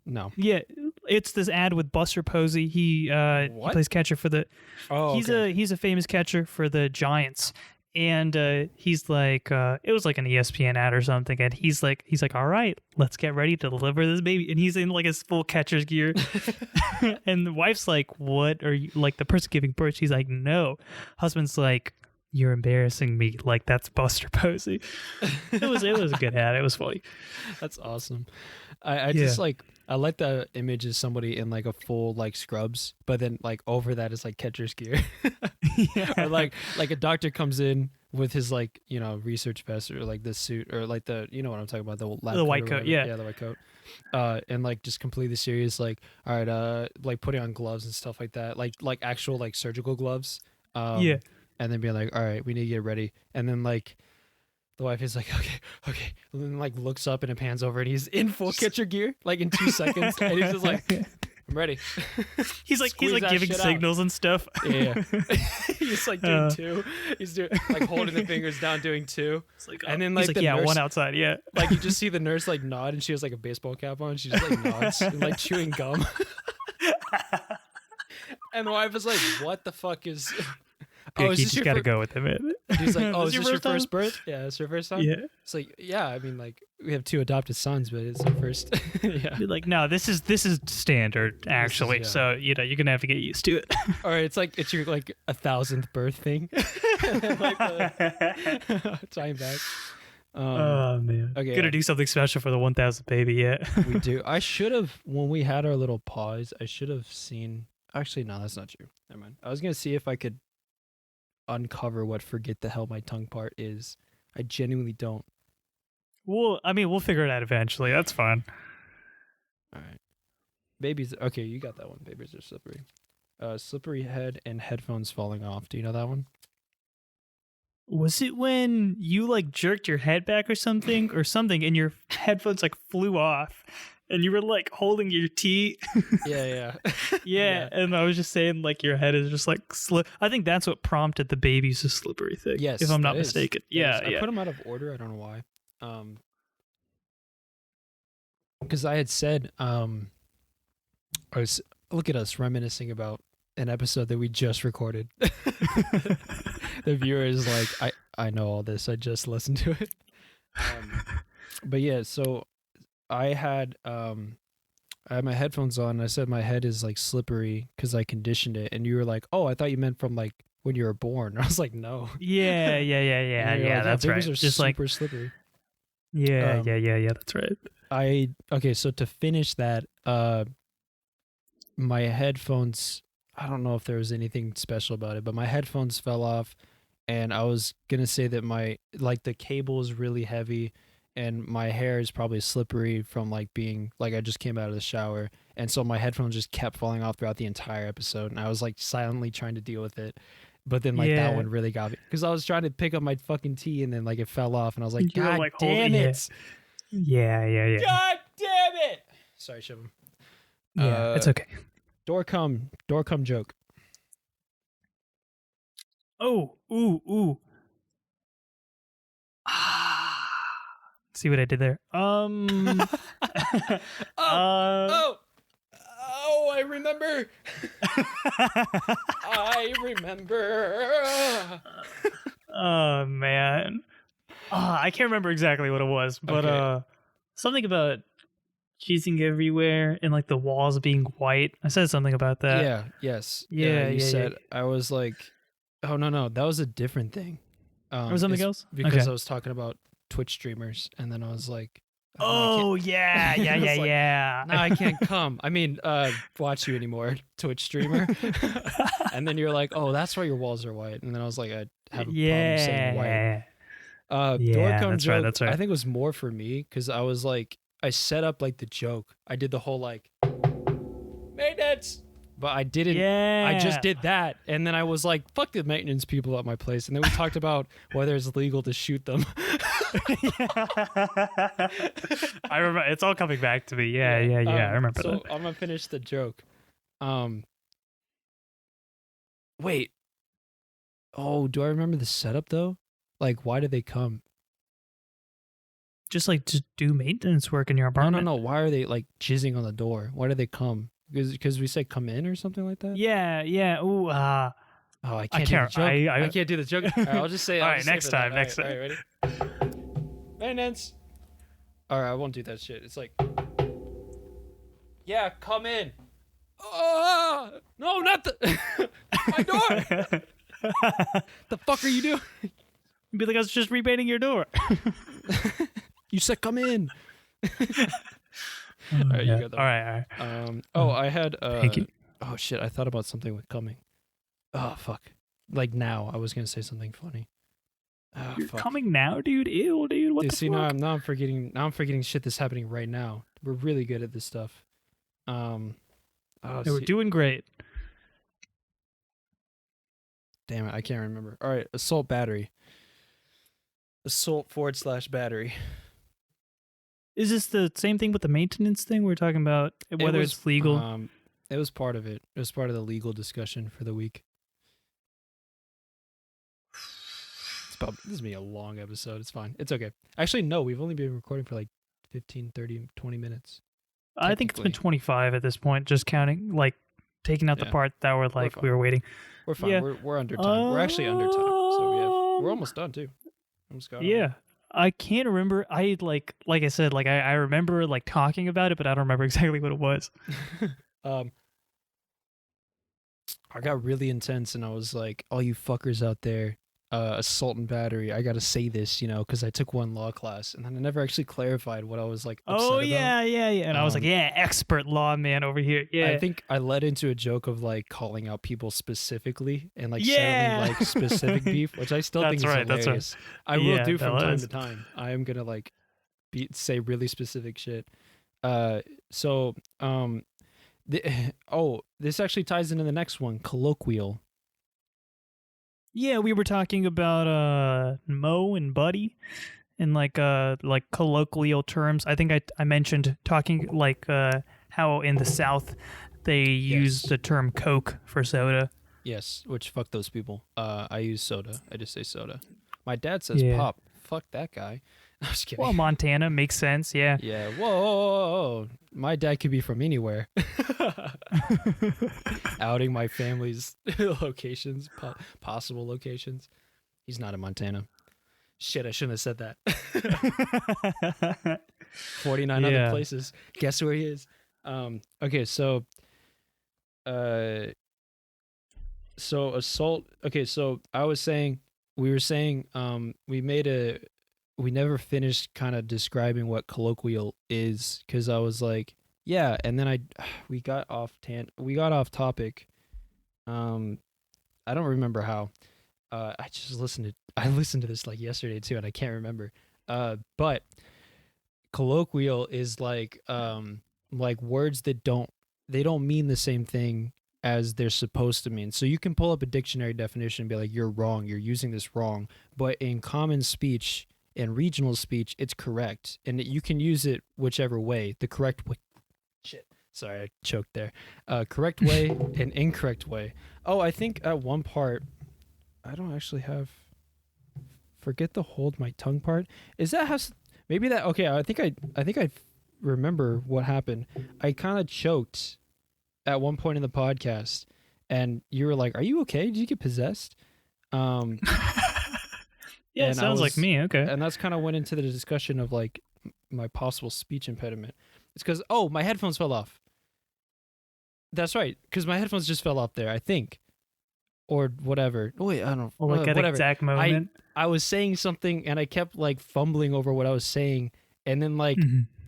No. Yeah, it's this ad with Buster Posey. He plays catcher for the. Oh, he's a famous catcher for the Giants, and he's like it was like an ESPN ad or something, and he's like all right, let's get ready to deliver this baby, and he's in like his full catcher's gear, and the wife's like, what are you, like the person giving birth? She's like, no. Husband's like, you're embarrassing me. Like, that's Buster Posey. It was a good ad. It was funny. That's awesome. I just like, I like the image of somebody in like a full like scrubs, but then like over that is like catcher's gear. Yeah. Or like a doctor comes in with his like, research vest or like the suit or like the, what I'm talking about, the lab the white coat. Yeah. Yeah, the white coat. And like just completely serious, like, all right, like putting on gloves and stuff like that. Like actual like surgical gloves. Yeah. And then being like, all right, we need to get ready. And then like the wife is like, okay. And then like looks up and it pans over and he's in full catcher gear, like in 2 seconds. And he's just like, I'm ready. He's like giving signals and stuff. Yeah. He's like doing 2. He's doing like holding the fingers down, doing 2. Like, and then like, he's the nurse, 1 outside, yeah. Like you just see the nurse like nod and she has like a baseball cap on. She just like nods and like chewing gum. And the wife is like, what the fuck is... You just gotta go with him. He's like, oh, is this your first birth? Yeah, it's your first time? Yeah. It's like, yeah, I mean, like, we have 2 adopted sons, but it's our first. Yeah. You're like, no, this is standard, actually. So, you're going to have to get used to it. Or it's like, it's your, like, 1,000th birth thing. Like time back. Oh, man. Okay. Gonna do something special for the 1,000th baby, yeah. We do. I should have, when we had our little pause, I should have seen, actually, no, that's not true. Never mind. I was going to see if I could uncover what forget the hell my tongue part is I genuinely don't. We'll figure it out eventually. That's fine. All right. Babies. Okay, you got that one. Babies are slippery. Slippery head and headphones falling off. Do you know that one? Was it when you like jerked your head back or something, and your headphones like flew off, and you were like holding your teeth? Yeah. Yeah, and I was just saying like your head is just like slip. I think that's what prompted the babies is slippery thing. Yes, if I'm not that is. mistaken. That Yeah, is. yeah. I put them out of order. I don't know why. Because I had said, look at us reminiscing about an episode that we just recorded. The viewer is like, I know all this. I just listened to it. But yeah, so I had my headphones on. And I said my head is like slippery because I conditioned it, and you were like, "Oh, I thought you meant from like when you were born." I was like, "No." Yeah. Like, That's babies right. are Just super like slippery. yeah. That's right. Okay, so to finish that, my headphones, I don't know if there was anything special about it, but my headphones fell off, and I was gonna say that the cable is really heavy, and my hair is probably slippery from like being like I just came out of the shower, and so my headphones just kept falling off throughout the entire episode, and I was like silently trying to deal with it. But then like that one really got me because I was trying to pick up my fucking tea, and then like it fell off, and I was like, You were, God like, damn holding it. Yeah. God damn it! Sorry, Shivim. Yeah, it's okay. Door come joke. Oh, ooh. See what I did there? I remember. I remember. Oh man. I can't remember exactly what it was, but Okay. something about cheesing everywhere and like the walls being white. I said something about that. Yeah. Yes. Yeah, You yeah, said yeah. I was like, oh no, that was a different thing. Or something it's else? because Okay. I was talking about Twitch streamers, and then I was like, Oh yeah, I was like, yeah. no, I can't come. I mean, watch you anymore, Twitch streamer. And then you're like, oh, that's why your walls are white. And then I was like, I have a problem saying white. Door come that's joke, right. That's right. I think it was more for me because I was like, I set up like the joke. I did the whole like maintenance, but I didn't. Yeah. I just did that, and then I was like, fuck the maintenance people at my place, and then we talked about whether it's legal to shoot them. I remember. It's all coming back to me. Yeah. I remember so that. I'm gonna finish the joke. Wait. Oh, do I remember the setup though? Like, why did they come? Just do maintenance work in your apartment. No. Why are they like jizzing on the door? Why did they come? Because we said come in or something like that. Yeah. Ooh. Oh, I can't do the joke. I can't do the joke. All right, I'll just say. All right, next time. All right, ready? Maintenance. All right, I won't do that shit. It's like, yeah, come in. No, not the my door. The fuck are you doing? Be like, I was just repainting your door. You said come in. All right, you got that. All right. I had. Thank you. Oh shit! I thought about something with coming. Oh fuck! Like now, I was gonna say something funny. Oh, You're fuck. coming now, dude. Ew, dude. What Dude, the see, fuck? now I'm forgetting. Now I'm forgetting shit that's happening right now. We're really good at this stuff. We're doing great. Damn it! I can't remember. All right, assault battery. Assault/battery. Is this the same thing with the maintenance thing we're talking about? Whether it's legal. It was part of it. It was part of the legal discussion for the week. This is me a long episode. It's fine. It's okay. Actually, no, we've only been recording for like 15, 30, 20 minutes. I think it's been 25 at this point, just counting, like taking out the Yeah. part that were like we were waiting. We're fine. Yeah. We're under time. We're actually under time. So we're almost done too. Almost got Yeah. I can't remember. I like I said, like I remember like talking about it, but I don't remember exactly what it was. I got really intense and I was like, all you fuckers out there, assault and battery, I got to say this, because I took one law class and then I never actually clarified what I was like upset Oh about. yeah, yeah, yeah. And I was like, yeah, expert lawman over here. Yeah. I think I led into a joke of like calling out people specifically and like Yeah. settling like specific beef, which I still think is That's right. hilarious. I will Yeah, do that from time was. to time. I am gonna like say really specific shit. So this actually ties into the next one, colloquial. Yeah, we were talking about Mo and Buddy in like colloquial terms. I think I mentioned talking like how in the South they use the term Coke for soda. Yes, which fuck those people. I use soda. I just say soda. My dad says Yeah. pop. Fuck that guy. I was kidding. Well, Montana makes sense, yeah. Yeah. Whoa. My dad could be from anywhere. Outing my family's locations, possible locations. He's not in Montana. Shit, I shouldn't have said that. 49 other places. Guess where he is? Okay, so assault. Okay, so we were saying we never finished kind of describing what colloquial is, because I was like, yeah, and then we got off topic. I don't remember how. I listened to this like yesterday too, and I can't remember. But colloquial is like words that don't mean the same thing as they're supposed to mean. So you can pull up a dictionary definition and be like, you're wrong, you're using this wrong. But in common speech and regional speech, it's correct, and you can use it whichever way. The correct way. Shit. Sorry, I choked there. Correct way and incorrect way. Oh, I think at one part, I don't actually have. Forget the hold my tongue part. Is that how? Maybe that. Okay, I think I remember what happened. I kind of choked at one point in the podcast, and you were like, "Are you okay? Did you get possessed?" Yeah, it sounds like me. Okay. And that's kind of went into the discussion of like my possible speech impediment. It's because my headphones fell off. That's right, because my headphones just fell off there, I think, or whatever. Oh, wait, I don't know. Well, like at whatever. exact moment. I was saying something and I kept like fumbling over what I was saying, and then like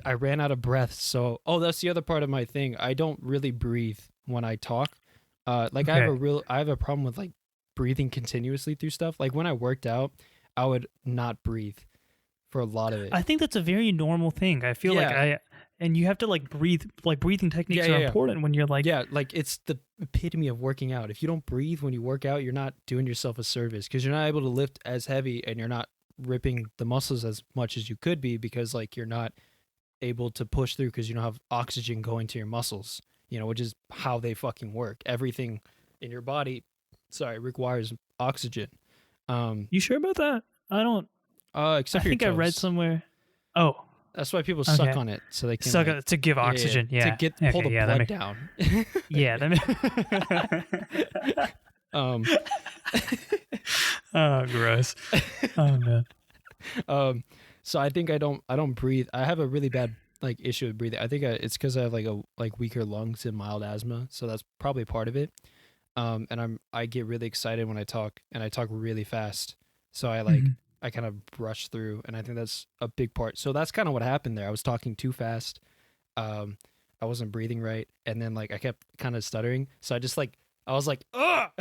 I ran out of breath. So that's the other part of my thing. I don't really breathe when I talk. Like I have a problem with like breathing continuously through stuff. Like when I worked out, I would not breathe for a lot of it. I think that's a very normal thing. I feel and you have to like breathe, like breathing techniques are important when you're like... Yeah, like it's the epitome of working out. If you don't breathe when you work out, you're not doing yourself a service, because you're not able to lift as heavy and you're not ripping the muscles as much as you could be, because like you're not able to push through because you don't have oxygen going to your muscles, which is how they fucking work. Everything in your body, requires oxygen. You sure about that? I don't... except I think I read somewhere... Oh... That's why people suck on it, so they can suck to give oxygen. Yeah, to pull the blood down. Yeah. Oh, gross. Oh man. So I think I don't breathe. I have a really bad like issue with breathing. I think it's because I have like weaker lungs and mild asthma, so that's probably part of it. And I get really excited when I talk, and I talk really fast. So I kind of brush through, and I think that's a big part. So that's kind of what happened there. I was talking too fast. I wasn't breathing right, and then like I kept kind of stuttering. So I was like, ugh.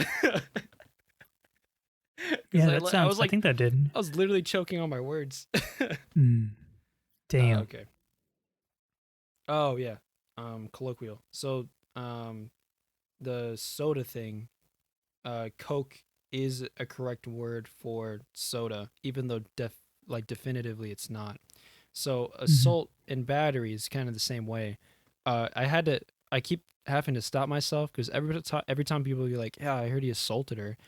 Yeah, that sounds. I think that did. I was literally choking on my words. Damn. Okay. Oh yeah. Colloquial. So the soda thing, Coke is a correct word for soda, even though definitively it's not. So assault and battery is kind of the same way. I keep having to stop myself, because every time people be like, yeah, I heard he assaulted her.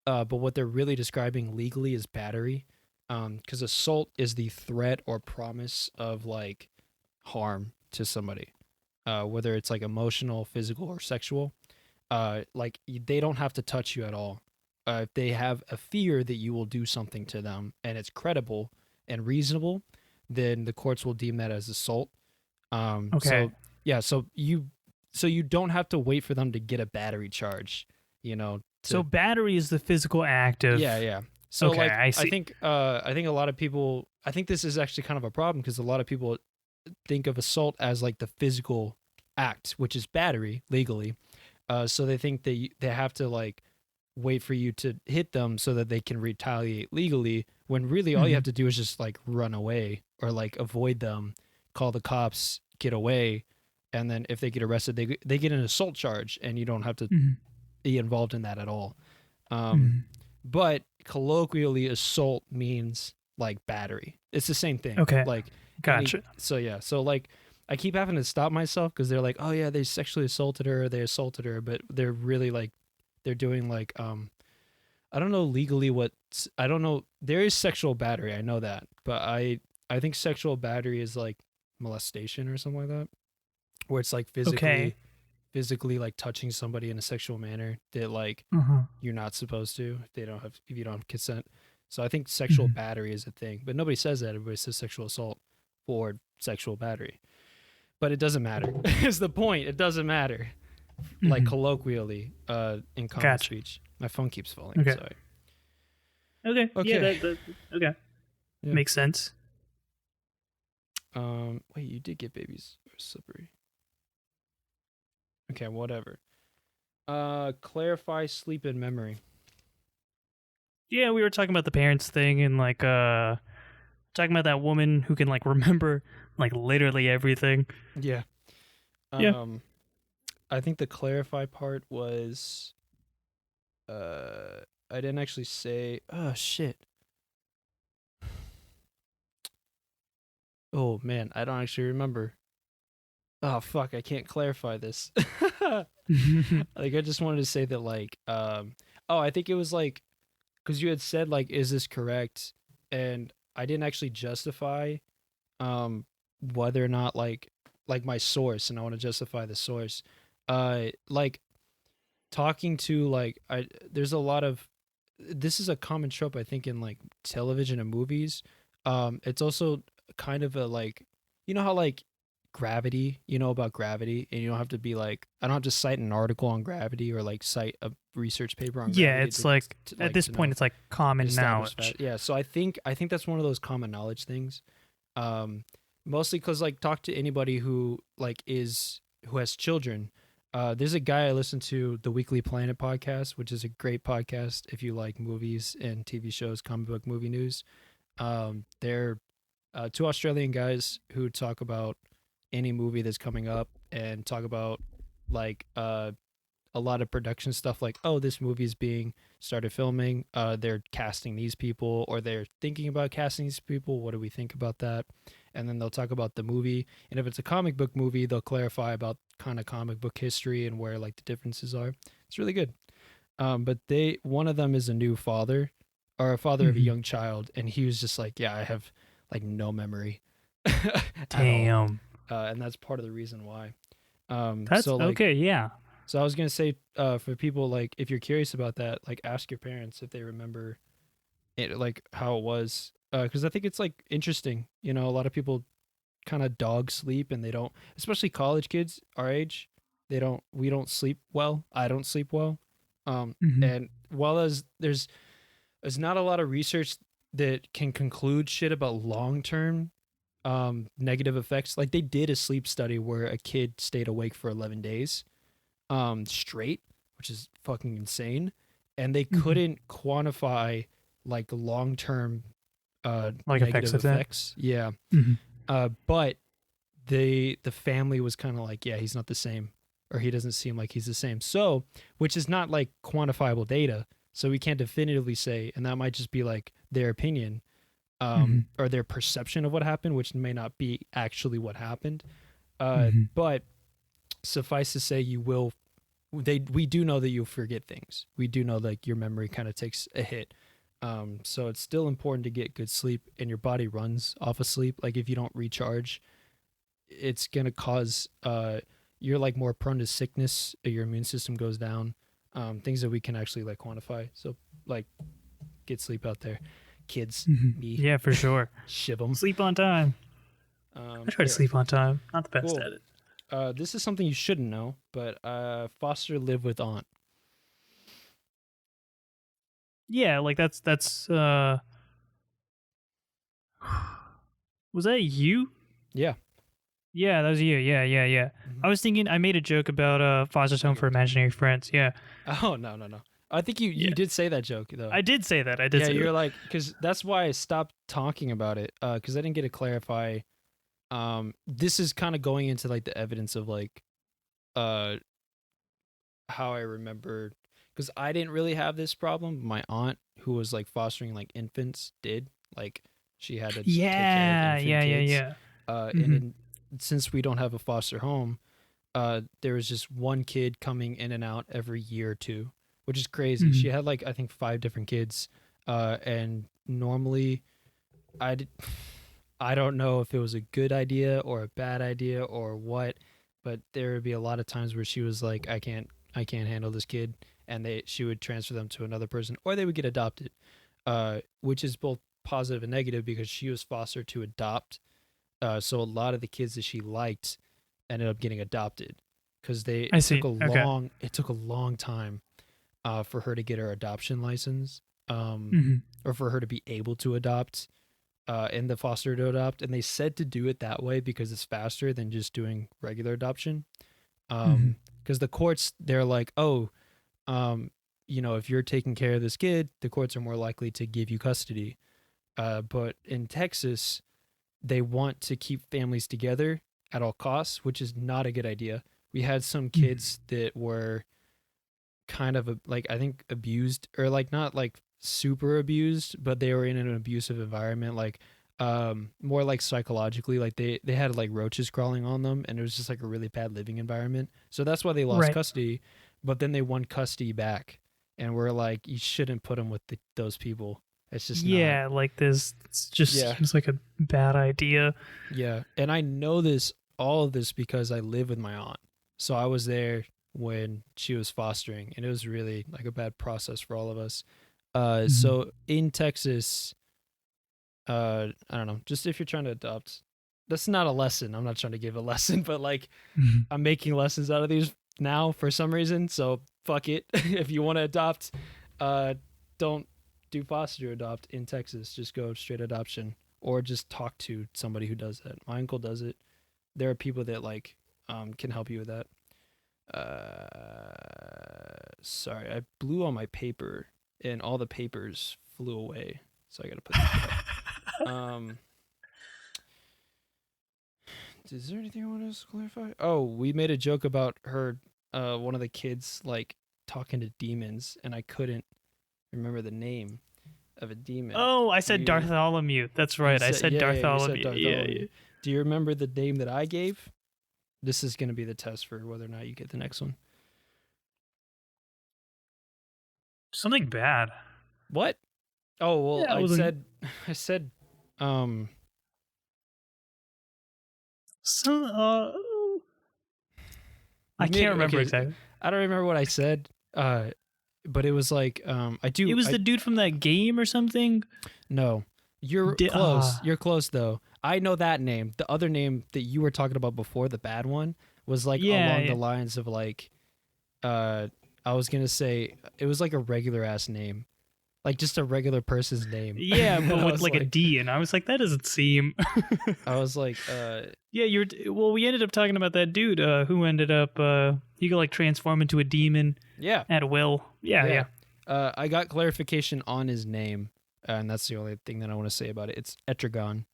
But what they're really describing legally is battery. Because assault is the threat or promise of like harm to somebody, whether it's like emotional, physical, or sexual. Like they don't have to touch you at all. If they have a fear that you will do something to them and it's credible and reasonable, then the courts will deem that as assault. Okay. So you don't have to wait for them to get a battery charge, So battery is the physical act of... Yeah. So Okay, like I see. I think a lot of people I think this is actually kind of a problem because a lot of people think of assault as like the physical act, which is battery legally. So they think they have to like wait for you to hit them so that they can retaliate legally. When really all you Mhm. have to do is just like run away or like avoid them, call the cops, get away, and then if they get arrested, they get an assault charge, and you don't have to Mhm. be involved in that at all. Um, Mhm. but colloquially, assault means like battery. It's the same thing. Okay, Like any. gotcha. So yeah. So like I keep having to stop myself because they're like, oh yeah, they sexually assaulted her, or they assaulted her, but they're really like they're doing like I don't know legally what I don't know. There is sexual battery, I know that, but I think sexual battery is like molestation or something like that, where it's like Okay. physically like touching somebody in a sexual manner that like Uh-huh. you're not supposed to if you don't have consent. So I think sexual Mhm. battery is a thing, but nobody says that. Everybody says sexual assault or sexual battery, but it doesn't matter. Is the point? It doesn't matter. Like Mhm. colloquially, in common Gotcha. speech. My phone keeps falling. Okay. Sorry. Okay. Yeah. Okay. That. Okay. Yeah. Makes sense. Wait, you did get babies are slippery. Okay, whatever. Clarify sleep and memory. Yeah, we were talking about the parents thing and like talking about that woman who can like remember like literally everything. Yeah. Yeah. Um, I think the clarify part was, I didn't actually say. Oh shit. Oh man, I don't actually remember. Oh fuck, I can't clarify this. Like I just wanted to say that oh, I think it was like because you had said like is this correct, and I didn't actually justify um whether or not like my source, and I want to justify the source. Like talking to like I there's a lot of this is a common trope I think in like television and movies. It's also kind of a like you know how like gravity, you know about gravity, and you don't have to be like I don't have to cite an article on gravity or like cite a research paper on Yeah, gravity it's like at this to point know it's like an common established knowledge. fact. Yeah, so I think that's one of those common knowledge things. Um, Mostly because like talk to anybody who like is who has children. There's a guy I listen to, the Weekly Planet podcast, which is a great podcast if you like movies and TV shows, comic book movie news. They're two Australian guys who talk about any movie that's coming up and talk about like a lot of production stuff like oh this movie is being started filming, they're casting these people or they're thinking about casting these people, what do we think about that, and then they'll talk about the movie, and if it's a comic book movie they'll clarify about kind of comic book history and where like the differences are. It's really good. But they one of them is a new father or a father of a Mhm. young child, and he was just like yeah I have like no memory at all, Damn. and that's part of the reason why. That's So like okay, yeah. so I was gonna say, for people like if you're curious about that, like ask your parents if they remember it, like how it was, because I think it's like interesting. You know, a lot of people kind of dog sleep, and they don't, especially college kids our age. They don't. We don't sleep well. I don't sleep well. Mhm. And while as there's not a lot of research that can conclude shit about long term negative effects. Like they did a sleep study where a kid stayed awake for 11 days straight, which is fucking insane. And they Mhm. couldn't quantify like long term Like effects negative of that. effects. Yeah. Mhm. But the family was kind of like, yeah, he's not the same, or he doesn't seem like he's the same. So, which is not like quantifiable data. So we can't definitively say, and that might just be like their opinion, Mhm. or their perception of what happened, which may not be actually what happened. Mhm. But suffice to say, you will we do know that you'll forget things. We do know like your memory kind of takes a hit. So it's still important to get good sleep, and your body runs off of sleep. Like if you don't recharge, it's gonna cause you're like more prone to sickness. Your immune system goes down. Things that we can actually like quantify. So like get sleep out there, kids. Mhm. Me, Yeah, for sure. shiv them. Sleep on time. I try to Yeah, sleep on time. Not the best cool. at it. This is something you shouldn't know, but foster live with aunt. Yeah, like that's was that you? Yeah. Yeah, that was you. Yeah. Mhm. I was thinking I made a joke about foster home for imaginary friends. Yeah. Oh, no. I think you Yeah. did say that joke though. I did say that. I did Yeah, say you're that. like, because that's why I stopped talking about it, because I didn't get to clarify. This is kind of going into like the evidence of like, uh, how I remember, because I didn't really have this problem. My aunt, who was like fostering like infants, did. Like, she had to take care of infant kids. Yeah. And Hmm. since we don't have a foster home, there was just one kid coming in and out every year or two, which is crazy. Hmm. She had like I think 5 different kids, and normally I d- I don't know if it was a good idea or a bad idea or what, but there would be a lot of times where she was like, I can't handle this kid, and she would transfer them to another person, or they would get adopted, which is both positive and negative because she was fostered to adopt. So a lot of the kids that she liked ended up getting adopted because I it took see. a Okay. long time for her to get her adoption license, Hmm. or for her to be able to adopt, in the foster to adopt. And they said to do it that way because it's faster than just doing regular adoption. Hmm. Because the courts, they're like, oh, um, if you're taking care of this kid, the courts are more likely to give you custody. But in Texas, they want to keep families together at all costs, which is not a good idea. We had some kids that were kind of like I think abused, or like not like super abused, but they were in an abusive environment, like more like psychologically, like they had like roaches crawling on them, and it was just like a really bad living environment. So that's why they lost Right. custody, but then they won custody back, and we're like, you shouldn't put them with those people. It's just not. Yeah, like this it just Yeah. seems like a bad idea. Yeah, and I know all of this because I live with my aunt. So I was there when she was fostering, and it was really like a bad process for all of us. Mhm. So in Texas, I don't know, just if you're trying to adopt, that's not a lesson. I'm not trying to give a lesson, but like Mhm. I'm making lessons out of these now for some reason. So fuck it. If you want to adopt, uh, don't do foster adopt in Texas. Just go straight adoption, or just talk to somebody who does that. My uncle does it. There are people that like can help you with that. Sorry, I blew on my paper and all the papers flew away. So I gotta put this back. Um, is there anything I want to clarify? Oh, we made a joke about her, one of the kids like talking to demons, and I couldn't remember the name of a demon. Oh, I Do said you? Bartholomew. That's You right. I said, said yeah, you said Bartholomew. Yeah, Bartholomew. yeah. Do you remember the name that I gave? This is going to be the test for whether or not you get the next one. Something bad. What? Oh, well, Yeah, it wasn't I said, um, some I can't remember okay, exactly. I don't remember what I said, but it was like, It was the dude from that game or something. no, you're close. You're close though. I know that name. The other name that you were talking about before, the bad one, was like Yeah, along yeah. the lines of like, uh, I was gonna say it was like a regular ass name, like just a regular person's name. Yeah, but I with was like a D, and I was like, that doesn't seem. I was like, Yeah, well. We ended up talking about that dude who ended up he could like transform into a demon yeah, at will. Yeah, yeah. yeah. I got clarification on his name, and that's the only thing that I want to say about it. It's Etrigan.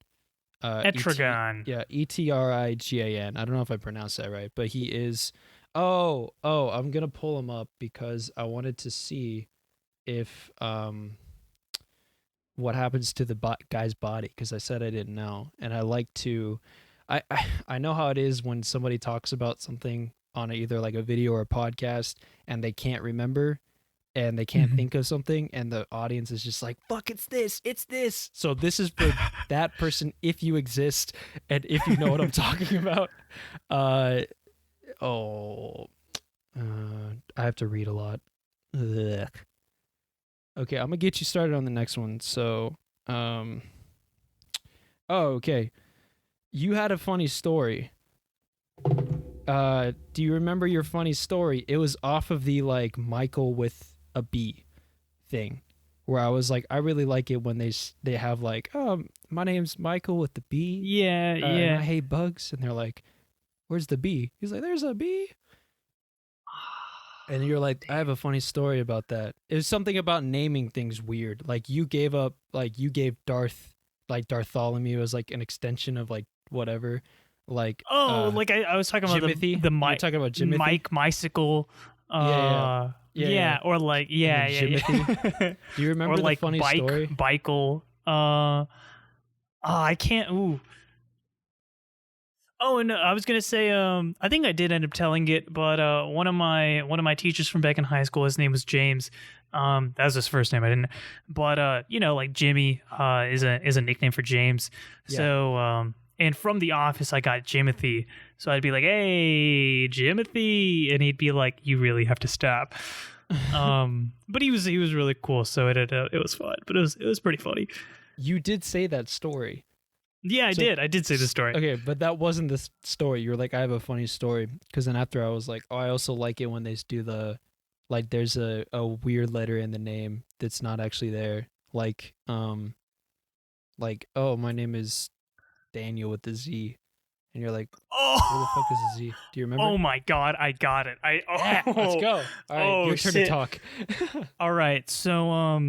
Etrigan. Yeah, Etrigan. I don't know if I pronounced that right, but he is. Oh, I'm gonna pull him up because I wanted to see if what happens to the guy's body, because I said I didn't know, and I like to. I know how it is when somebody talks about something on either like a video or a podcast and they can't remember and they can't Mhm. think of something, and the audience is just like, fuck, it's this. So this is for that person, if you exist and if you know what I'm talking about. uh oh I have to read a lot. Ugh. Okay, I'm gonna get you started on the next one. So oh, okay, you had a funny story. Do you remember your funny story? It was off of the like Michael with a B thing. where I was like, I really like it when they have like, my name's Michael with the B. Yeah, And I yeah. hate bugs. And they're like, where's the bee? He's like, there's a bee. And you're like, I have a funny story about that. It was something about naming things weird. Like you gave Darth, like Dartholomew as like an extension of like whatever. Like like I was talking about Jimothy. the You're talking about Jimothy? Mike Mycicle. Yeah. Or like yeah. Jimothy. Do you remember or the like funny story? Bikel. I can't. Ooh. Oh, and I was gonna say, I think I did end up telling it, but one of my teachers from back in high school, his name was James. That was his first name. I didn't, but like Jimmy is a nickname for James. Yeah. So and from The Office, I got Jimothy. So I'd be like, "Hey, Jimothy," and he'd be like, "You really have to stop." But he was really cool, so it was fun, but it was pretty funny. You did say that story. Yeah, I did say the story. Okay, but that wasn't the story. You were like, I have a funny story. Because then after I was like, oh, I also like it when they do like there's a weird letter in the name that's not actually there. Like, oh, my name is Daniel with the Z. And you're like, where the fuck is the Z? Do you remember? Oh my God, I got it. Let's go. All right, your turn to talk. All right, so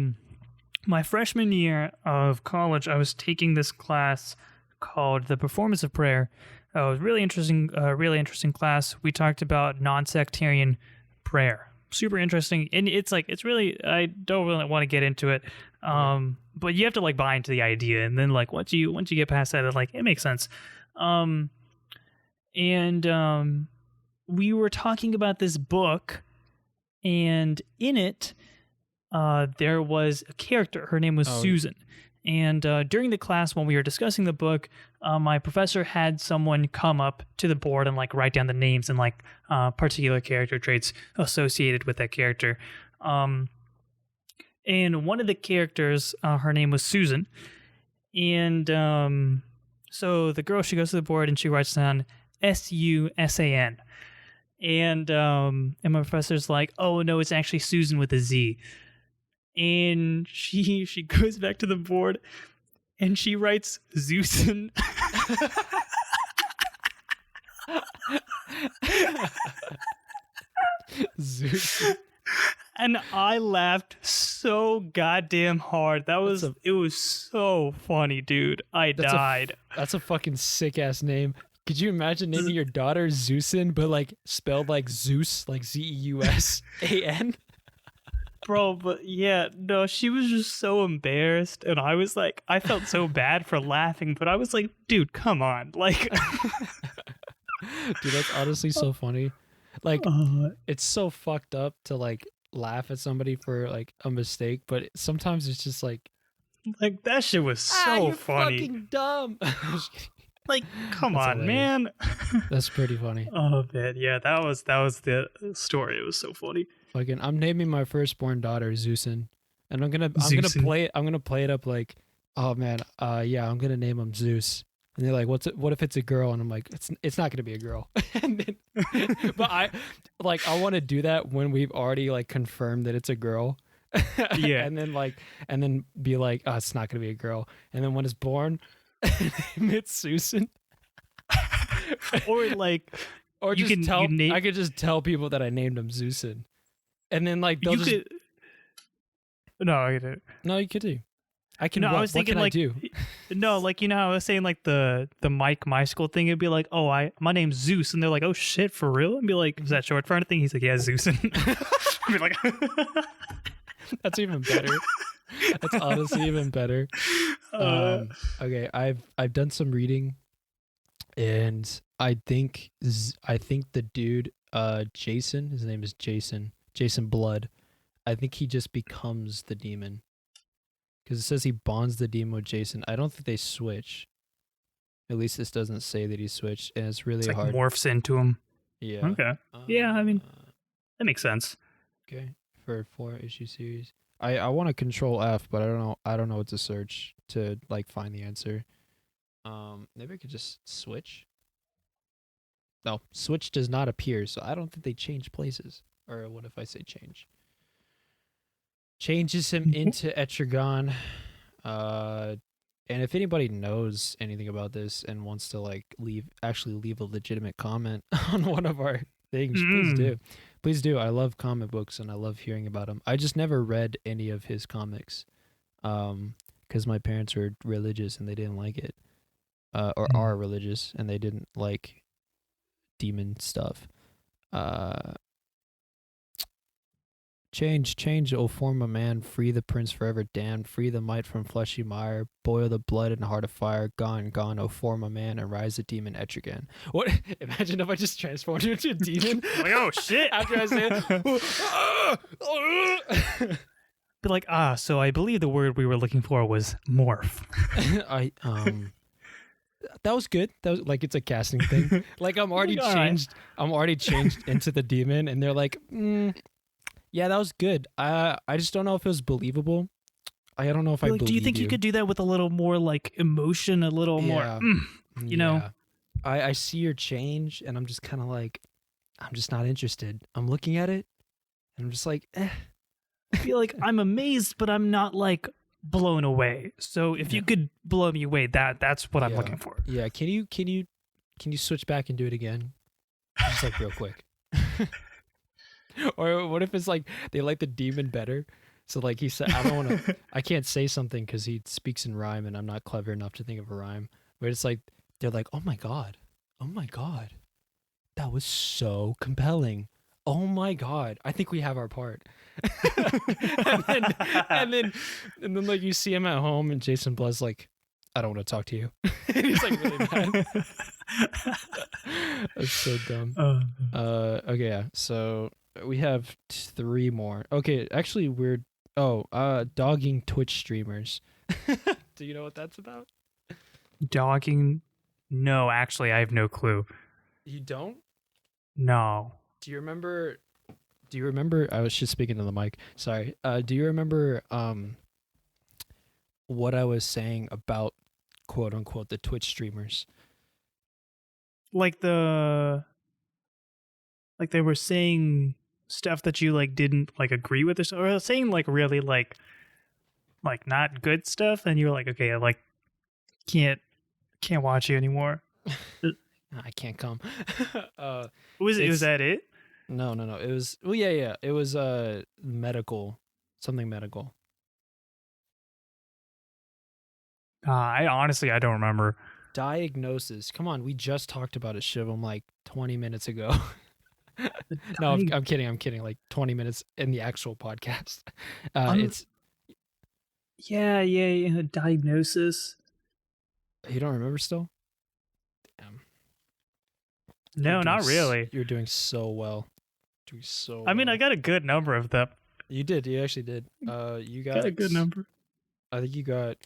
my freshman year of college, I was taking this class called The Performance of Prayer. It was really interesting class. We talked about non-sectarian prayer. Super interesting, and it's really, I don't really want to get into it, but you have to like buy into the idea, and then like once you get past that, it makes sense. And we were talking about this book, and in it, there was a character. Her name was Susan. And during the class, when we were discussing the book, my professor had someone come up to the board and like write down the names and like particular character traits associated with that character. And one of the characters, her name was Susan. And so the girl, she goes to the board and she writes down Susan. And my professor's like, oh no, it's actually Susan with a Z. And she goes back to the board and she writes Zeusen. Zeus. And I laughed so goddamn hard. It was so funny, dude. I died. That's a fucking sick ass name. Could you imagine naming your daughter Zeusen, but like spelled like Zeus, like Zeusan? Bro, but yeah, no, she was just so embarrassed, and I was like, I felt so bad for laughing, but I was like, dude, come on, like, dude, that's honestly so funny. Like, it's so fucked up to like laugh at somebody for like a mistake, but sometimes it's just like that shit was so you're funny. Fucking dumb. Like, come on, man. That's pretty funny. Oh man, yeah, that was the story. It was so funny. Fucking, I'm naming my firstborn daughter Zeusen, and I'm gonna play it up like, oh man, yeah, I'm gonna name him Zeus. And they're like, what if it's a girl? And I'm like, it's not gonna be a girl. And then, but I want to do that when we've already like confirmed that it's a girl. Yeah. and then be like, oh, it's not gonna be a girl. And then when it's born, name it Susan. Or like, or just I could just tell people that I named him Zeusen. And then like they'll just No, I didn't. No, you could do. I can. No, what? I was thinking what can like I do? No, like you know how I was saying like the Mike Mycicle thing. It'd be like, oh, my name's Zeus, and they're like, oh shit, for real? And be like, is that short for anything? He's like, yeah, Zeus. And I'd be like, that's even better. That's honestly even better. Okay, I've done some reading, and I think the dude, Jason. His name is Jason Blood. I think he just becomes the demon. Because it says he bonds the demon with Jason. I don't think they switch. At least this doesn't say that he switched, and it's really hard. Morphs into him. Yeah. Okay. Yeah, I mean, that makes sense. Okay, for a 4-issue series, I want to control F, but I don't know what to search to like find the answer. Maybe I could just switch. No, switch does not appear, so I don't think they change places. Or what if I say change? changes him into Etrigan. And if anybody knows anything about this and wants to like leave a legitimate comment on one of our things, please do. I love comic books and I love hearing about them. I just never read any of his comics because my parents were religious and they didn't like it, or are religious and they didn't like demon stuff. Change, O form of man, free the prince forever damned, free the might from fleshy mire, boil the blood in heart of fire, gone, O form of man, and rise the demon Etrigan. What? Imagine if I just transformed you into a demon. Like, oh shit! After I say it. Be like, so I believe the word we were looking for was morph. That was good. That was like, it's a casting thing. Like I'm already changed. Right. I'm already changed into the demon, and they're like, yeah, that was good. I just don't know if it was believable. I don't know if I believe do you think you could do that with a little more like emotion, a little more, you know? I see your change, and I'm just kind of like, I'm just not interested. I'm looking at it, and I'm just like, eh. I feel like I'm amazed, but I'm not like blown away. So if you could blow me away, that's what I'm looking for. Yeah. Can you switch back and do it again? Just like real quick. Or what if it's like they like the demon better? So like he said, I can't say something because he speaks in rhyme and I'm not clever enough to think of a rhyme. But it's like, they're like, oh my God, that was so compelling. Oh my God, I think we have our part. and then like you see him at home and Jason Blood's like, I don't want to talk to you. And he's like really mad. That's so dumb. Okay, yeah. So we have 3 more. Okay, actually we're dogging Twitch streamers. Do you know what that's about? Dogging? No, actually I have no clue. You don't? No. Do you remember I was just speaking to the mic. Sorry. Do you remember what I was saying about quote unquote the Twitch streamers? Like they were saying stuff that you like didn't like agree with, or saying like really like not good stuff, and you were like, okay, I like can't watch you anymore. I can't come. Was that it? No. It was It was medical, something medical. I don't remember. Diagnosis. Come on, we just talked about it, Shivam, like 20 minutes ago. No, I'm kidding. Like 20 minutes in the actual podcast. It's yeah. Diagnosis. You don't remember still? Damn. No, not really. You're doing so well. I mean, I got a good number of them. You did. You actually did. You got a good number. I think you got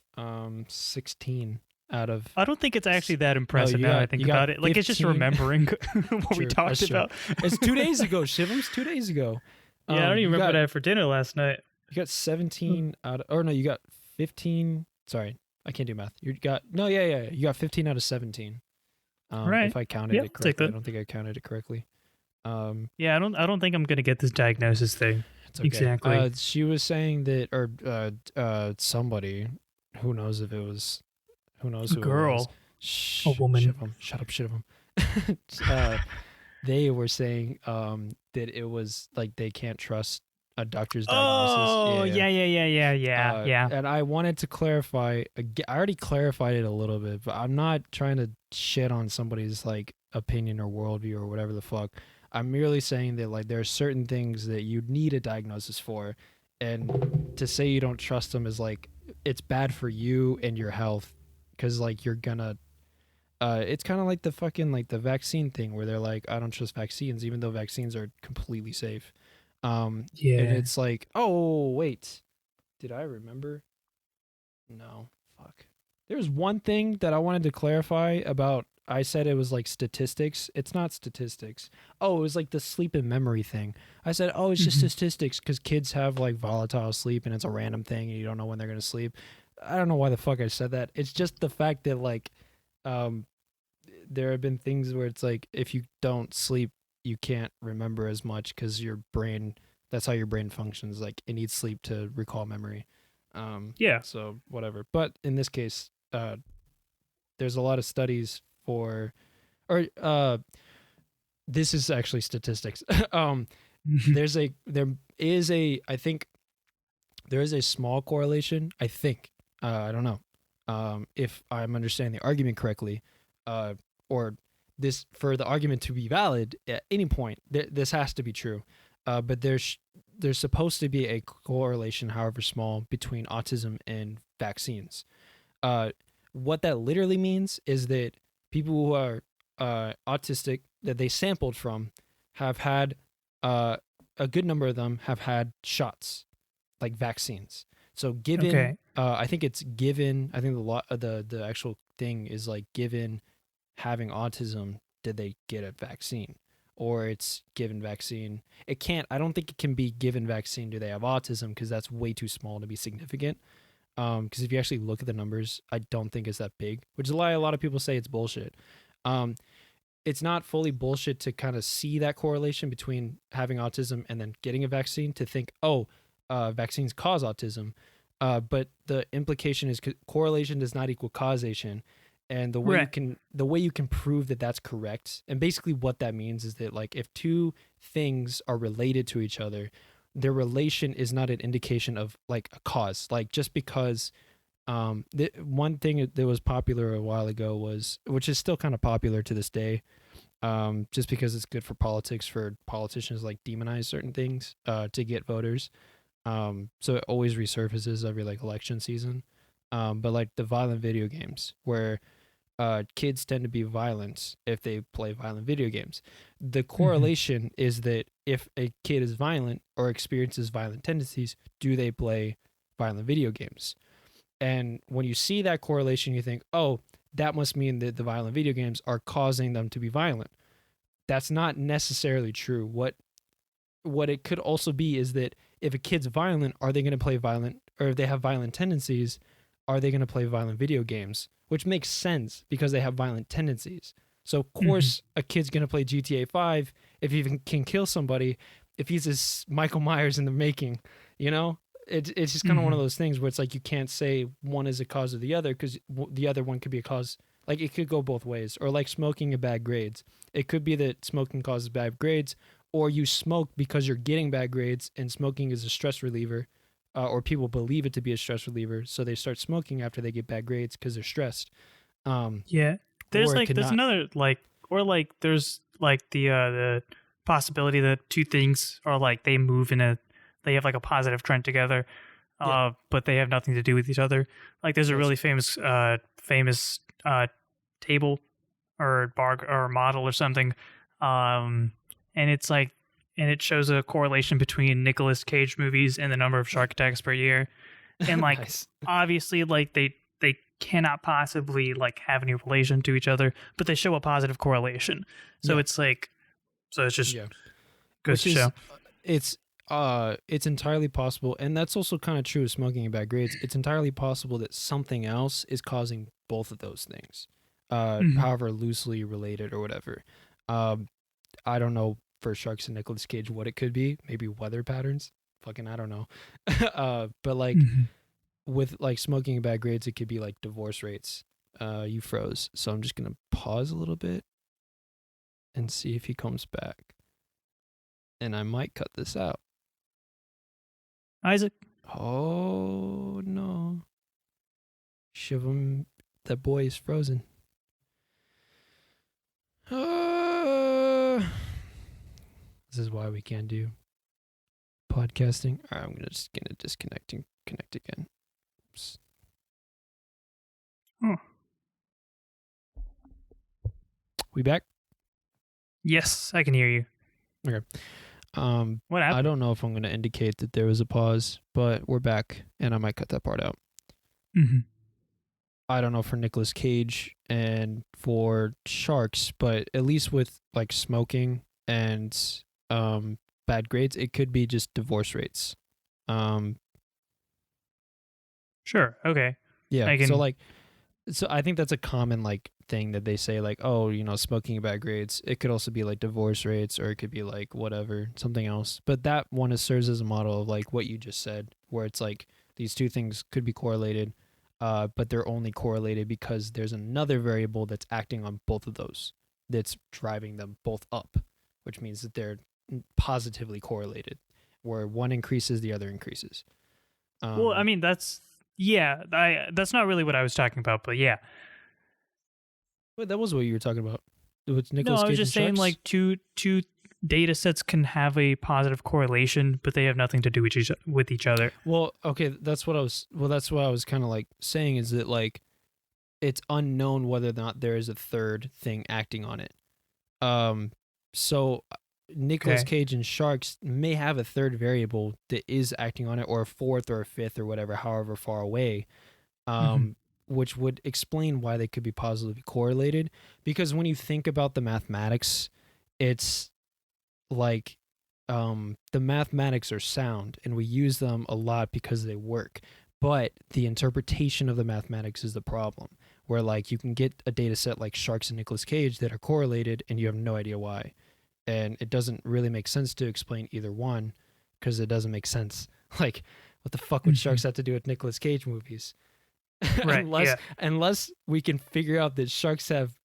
16 out of. I don't think it's actually that impressive now I think about it. Like 15. It's just remembering what we talked about. It's 2 days ago, Shivam's 2 days ago. Yeah, I don't even remember what I had for dinner last night. You got 17 out of, or no, you got 15. Sorry, I can't do math. You got You got 15 out of 17. Right. If I counted it correctly, I don't think I counted it correctly. Yeah, I don't think I'm gonna get this diagnosis thing. It's okay. Exactly. She was saying that, or somebody, who knows if it was, who knows who girl, it was. Shh, a woman. Shut up. They were saying that it was like they can't trust a doctor's diagnosis. Oh, yeah. And I wanted to clarify. I already clarified it a little bit, but I'm not trying to shit on somebody's like opinion or worldview or whatever the fuck. I'm merely saying that like there are certain things that you need a diagnosis for, and to say you don't trust them is like it's bad for you and your health, because like you're gonna. It's kind of like the fucking like the vaccine thing where they're like, I don't trust vaccines, even though vaccines are completely safe. And it's like, oh wait, did I remember? No, fuck. There's one thing that I wanted to clarify about. I said it was like statistics. It's not statistics. Oh, it was like the sleep and memory thing. I said, oh, it's just statistics because kids have like volatile sleep and it's a random thing and you don't know when they're gonna sleep. I don't know why the fuck I said that. It's just the fact that like, there have been things where it's like if you don't sleep, you can't remember as much because your brain That's how your brain functions. Like it needs sleep to recall memory. Yeah. So whatever. But in this case, there's a lot of studies for, or this is actually statistics. There is a, I think there is a small correlation. I think, I don't know, if I'm understanding the argument correctly, or this, for the argument to be valid at any point, this has to be true. But there's supposed to be a correlation, however small, between autism and vaccines. What that literally means is that people who are autistic that they sampled from have had, a good number of them have had shots, like vaccines. So given, Okay. I think it's given. I think the actual thing is like given having autism, did they get a vaccine, or it's given vaccine. It can't. I don't think it can be given vaccine. Do they have autism? Because that's way too small to be significant. Because if you actually look at the numbers, I don't think it's that big, which is why a lot of people say it's bullshit. It's not fully bullshit to kind of see that correlation between having autism and then getting a vaccine, to think, oh, vaccines cause autism. But the implication is correlation does not equal causation. And the way Right. you can prove that that's correct, and basically what that means is that, like, if two things are related to each other, their relation is not an indication of like a cause. Like just because one thing that was popular a while ago was, which is still kind of popular to this day, just because it's good for politics, for politicians like demonize certain things to get voters. So it always resurfaces every like election season. But like the violent video games, where kids tend to be violent if they play violent video games. The correlation is that if a kid is violent or experiences violent tendencies, do they play violent video games? And when you see that correlation, you think, oh, that must mean that the violent video games are causing them to be violent. That's not necessarily true. What it could also be is that if a kid's violent, are they going to play violent, or if they have violent tendencies, are they going to play violent video games? Which makes sense because they have violent tendencies. So of course a kid's going to play GTA 5 if he can kill somebody, if he's this Michael Myers in the making, you know? It's just kind of one of those things where it's like you can't say one is a cause of the other, because the other one could be a cause. Like it could go both ways. Or like smoking and bad grades. It could be that smoking causes bad grades, or you smoke because you're getting bad grades and smoking is a stress reliever, or people believe it to be a stress reliever, so they start smoking after they get bad grades because they're stressed. Yeah. There's Or it like could there's not. another like, or like there's like the possibility that two things are like they have like a positive trend together, Yeah. but they have nothing to do with each other. Like there's a Yes. really famous table or bar or model or something, and it's like, and it shows a correlation between Nicolas Cage movies and the number of shark attacks per year, and like Nice. obviously like they cannot possibly like have any relation to each other, but they show a positive correlation. So Yeah. it's like, so it's just Yeah. goes to show. It's entirely possible, and that's also kind of true of smoking and bad grades. It's entirely possible that something else is causing both of those things, however loosely related or whatever. I don't know for Sharks and Nicolas Cage what it could be. Maybe weather patterns. Fucking I don't know. But like with like smoking and bad grades, it could be like divorce rates. You froze, so I'm just gonna pause a little bit and see if he comes back. And I might cut this out. Isaac, Oh no. Shiv him. That boy is frozen. This is why we can't do podcasting. All right, I'm just gonna disconnect and connect again. Oops. Oh. We back? yes, I can hear you. Okay. What I happened? don't know if I'm gonna indicate that there was a pause, but we're back, and I might cut that part out. I don't know for Nicolas Cage and for Sharks, but at least with like smoking and bad grades, it could be just divorce rates. Sure. Okay. Yeah. I can- So I think that's a common like thing that they say like, oh, smoking at bad grades. It could also be like divorce rates, or it could be like whatever, something else. But that one serves as a model of like what you just said, where it's like these two things could be correlated, but they're only correlated because there's another variable that's acting on both of those, that's driving them both up, which means that they're positively correlated, where one increases, the other increases. Well, I mean, that's not really what I was talking about, but yeah. But that was what you were talking about. With No, Nicolas I was Cage just and saying sharks? like two data sets can have a positive correlation, but they have nothing to do with each other. Well, okay, that's what I was kind of like saying, is that like it's unknown whether or not there is a third thing acting on it. So Nicolas Okay. Cage and sharks may have a third variable that is acting on it, or a fourth or a fifth or whatever, however far away. Mhm. Which would explain why they could be positively correlated. Because when you think about the mathematics, it's like the mathematics are sound and we use them a lot because they work. But the interpretation of the mathematics is the problem, where like you can get a data set like sharks and Nicolas Cage that are correlated and you have no idea why. And it doesn't really make sense to explain either one, because it doesn't make sense. Like, what the fuck would sharks Mhm. have to do with Nicolas Cage movies? Right. Yeah. unless we can figure out that sharks have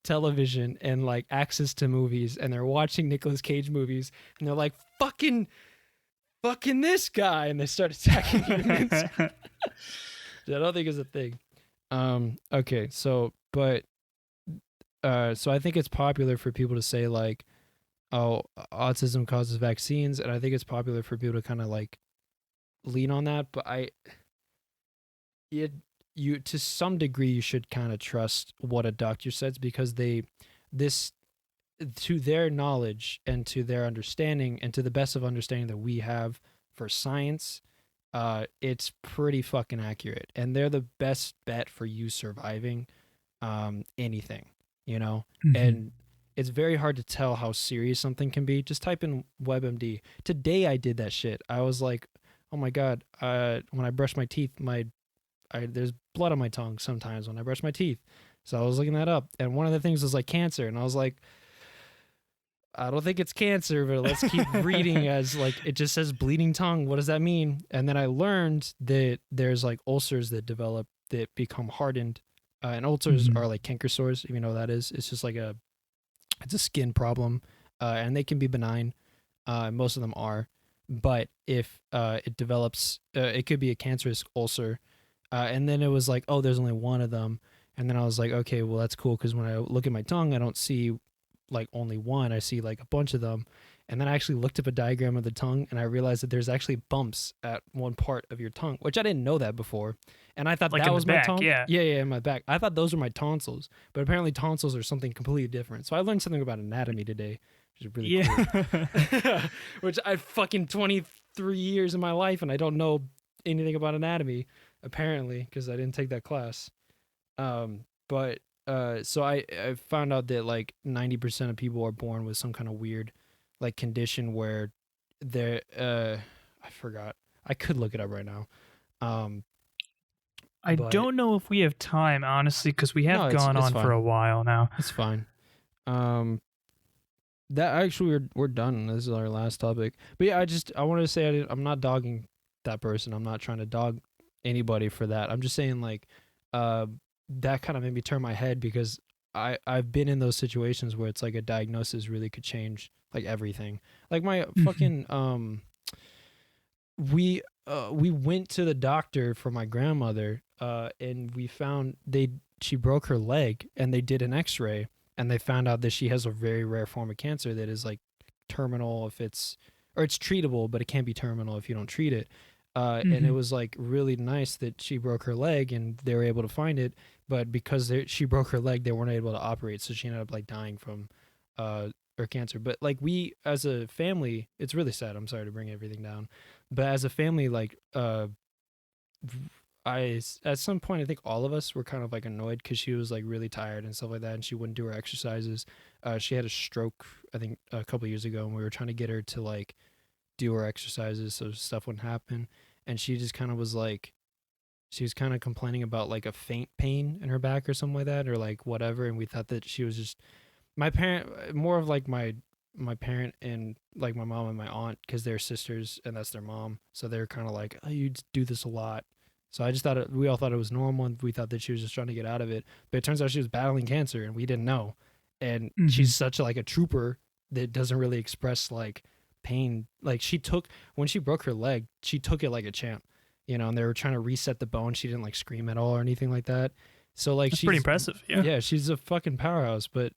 television and like access to movies, and they're watching Nicolas Cage movies, and they're like, fucking this guy, and they start attacking humans. I don't think it's a thing. Okay, so so I think it's popular for people to say like, oh, autism causes vaccines, and I think it's popular for people to kind of like lean on that, but you to some degree you should kind of trust what a doctor says, because this to their knowledge and to their understanding and to the best of understanding that we have for science, it's pretty fucking accurate, and they're the best bet for you surviving anything, Mhm. and it's very hard to tell how serious something can be. Just type in WebMD. Today I did that shit. I was like, oh my god, when I brush my teeth, there's blood on my tongue sometimes when I brush my teeth. So I was looking that up, and one of the things was like cancer, and I was like, I don't think it's cancer, but let's keep reading, as like it just says bleeding tongue. What does that mean? And then I learned that there's like ulcers that develop that become hardened, and ulcers Mhm. are like canker sores. If you know what that is, it's just like it's a skin problem, and they can be benign. Most of them are, but if it develops, it could be a cancerous ulcer. And then it was like, oh, there's only one of them. And then I was like, okay, well, that's cool, because when I look at my tongue, I don't see like only one. I see like a bunch of them. And then I actually looked up a diagram of the tongue, and I realized that there's actually bumps at one part of your tongue, which I didn't know that before. And I thought Like that in the was my back, tongue. yeah. Yeah, in my back. I thought those were my tonsils, but apparently tonsils are something completely different. So I learned something about anatomy today, which is really cool. Yeah. Which I fucking 23 years in my life, and I don't know anything about anatomy, apparently, because I didn't take that class. But so I found out that like 90% of people are born with some kind of weird like condition where they're I forgot. I could look it up right now. Um, I but don't know if we have time, honestly, because we no, have gone it's on for fine. a while now. It's fine. Um, that actually we're done. This is our last topic. But yeah, I wanted to say I'm not dogging that person. I'm not trying to dog anybody for that. I'm just saying like, uh, that kind of made me turn my head, because I've been in those situations where it's like a diagnosis really could change like everything. Like my Mhm. fucking we went to the doctor for my grandmother, and we found she broke her leg, and they did an X-ray, and they found out that she has a very rare form of cancer that is like terminal if it's or it's treatable, but it can be terminal if you don't treat it. And it Mhm. was like really nice that she broke her leg and they were able to find it, but because she broke her leg, they weren't able to operate, so she ended up like dying from her cancer. But like we as a family, it's really sad. I'm sorry to bring everything down, but as a family, like at some point I think all of us were kind of like annoyed because she was like really tired and stuff like that, and she wouldn't do her exercises. She had a stroke I think a couple years ago, and we were trying to get her to like do her exercises so stuff wouldn't happen, and she just kind of was like she was kind of complaining about like a faint pain in her back or something like that, or like whatever. And we thought that she was just my parent, more of like my parent and like my mom and my aunt, because they're sisters and that's their mom. So they're kind of like, oh, you do this a lot. So I just thought we all thought it was normal, and we thought that she was just trying to get out of it. But it turns out she was battling cancer, and we didn't know. And she's such like a trooper that doesn't really express like pain. Like when she broke her leg, she took it like a champ, you know. And they were trying to reset the bone. She didn't like scream at all or anything like that. So like That's pretty impressive. Yeah. Yeah, she's a fucking powerhouse. But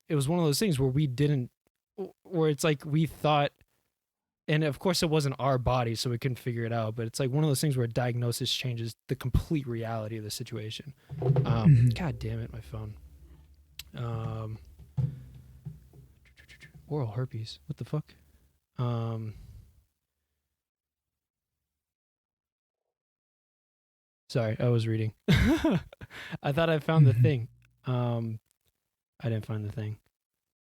it was one of those things where it's like we thought. And of course, it wasn't our body, so we couldn't figure it out. But it's like one of those things where diagnosis changes the complete reality of the situation. God damn it, my phone. Oral herpes. What the fuck? Sorry, I was reading. I thought I found the thing. I didn't find the thing.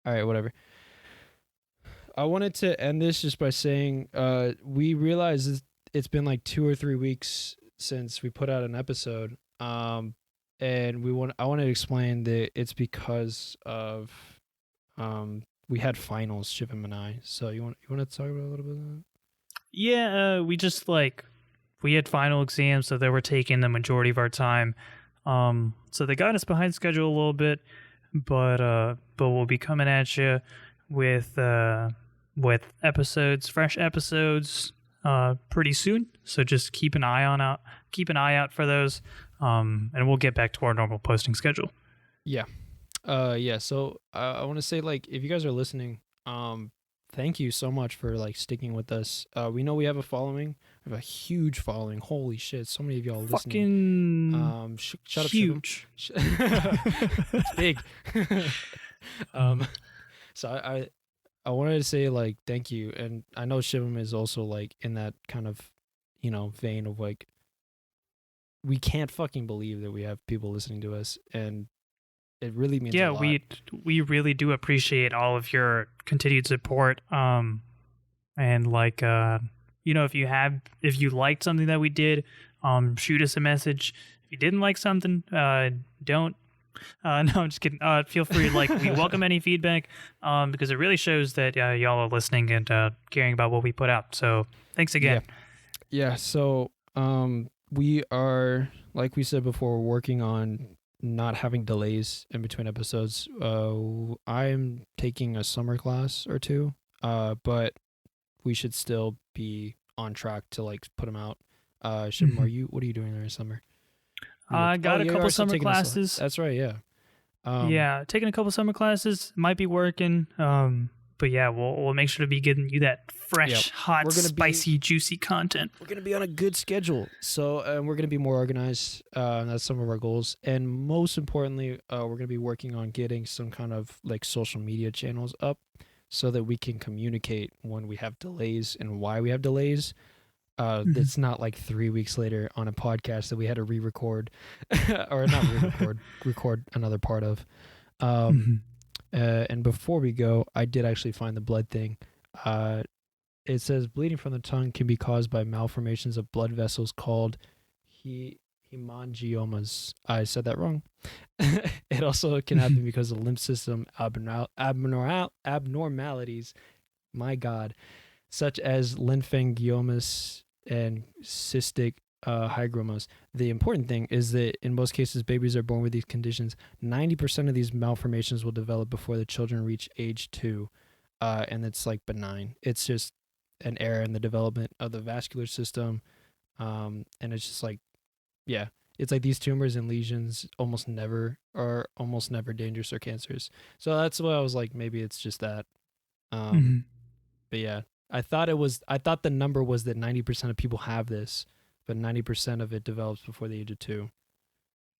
All right, whatever. I wanted to end this just by saying we realized it's been like 2 or 3 weeks since we put out an episode, and I want to explain that it's because of we had finals, Shivim and I. So you want to talk about a little bit of that? Yeah, we had final exams, so they were taking the majority of our time. So they got us behind schedule a little bit, but we'll be coming at you with episodes, fresh episodes, pretty soon. So just keep an eye out for those, and we'll get back to our normal posting schedule. Yeah, So I want to say, like, if you guys are listening, thank you so much for like sticking with us. We know we have a following. We have a huge following. Holy shit! So many of y'all listening. Fucking shut up, huge. It's big. So I wanted to say, like, thank you. And I know Shivim is also like in that kind of, vein of like, we can't fucking believe that we have people listening to us, and it really means a lot. we really do appreciate all of your continued support. And like if you liked something that we did, shoot us a message. If you didn't like something, don't. No, I'm just kidding. Feel free. Like, we welcome any feedback, because it really shows that y'all are listening and caring about what we put out. So thanks again. Yeah. So we are, like we said before, we're working on not having delays in between episodes. I'm taking a summer class or two, but we should still be on track to like put them out. Shim, what are you doing during summer? I got a couple summer classes. That's right, yeah. Taking a couple summer classes might be working. But yeah, we'll make sure to be getting you that fresh, hot, spicy, juicy content. We're gonna be on a good schedule, so we're gonna be more organized. That's some of our goals, and most importantly, we're gonna be working on getting some kind of like social media channels up, so that we can communicate when we have delays and why we have delays. It's not like 3 weeks later on a podcast that we had to re-record or not re-record, record another part of. And before we go, I did actually find the blood thing. It says bleeding from the tongue can be caused by malformations of blood vessels called hemangiomas. I said that wrong. It also can happen because of lymph system abnormalities. My God, such as lymphangiomas and cystic hygromas. The important thing is that in most cases, babies are born with these conditions. 90% of these malformations will develop before the children reach age 2, and it's like benign. It's just an error in the development of the vascular system, and it's just like, yeah, it's like these tumors and lesions almost never dangerous or cancerous. So that's why I was like, maybe it's just that. But yeah, I thought the number was that 90% of people have this, but 90% of it develops before the age of 2.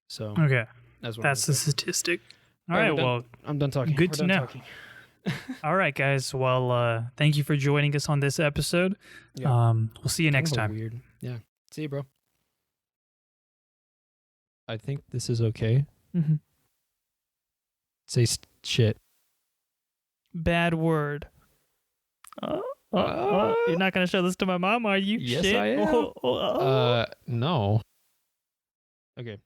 So okay, that's the statistic. All right, well, I'm done talking. Good to know. All right, guys. Well, thank you for joining us on this episode. Yeah. We'll see you next time. Weird. Yeah. See you, bro. I think this is okay. Say shit. Bad word. You're not gonna show this to my mom, are you? Yes, Shit. I am. No. Okay.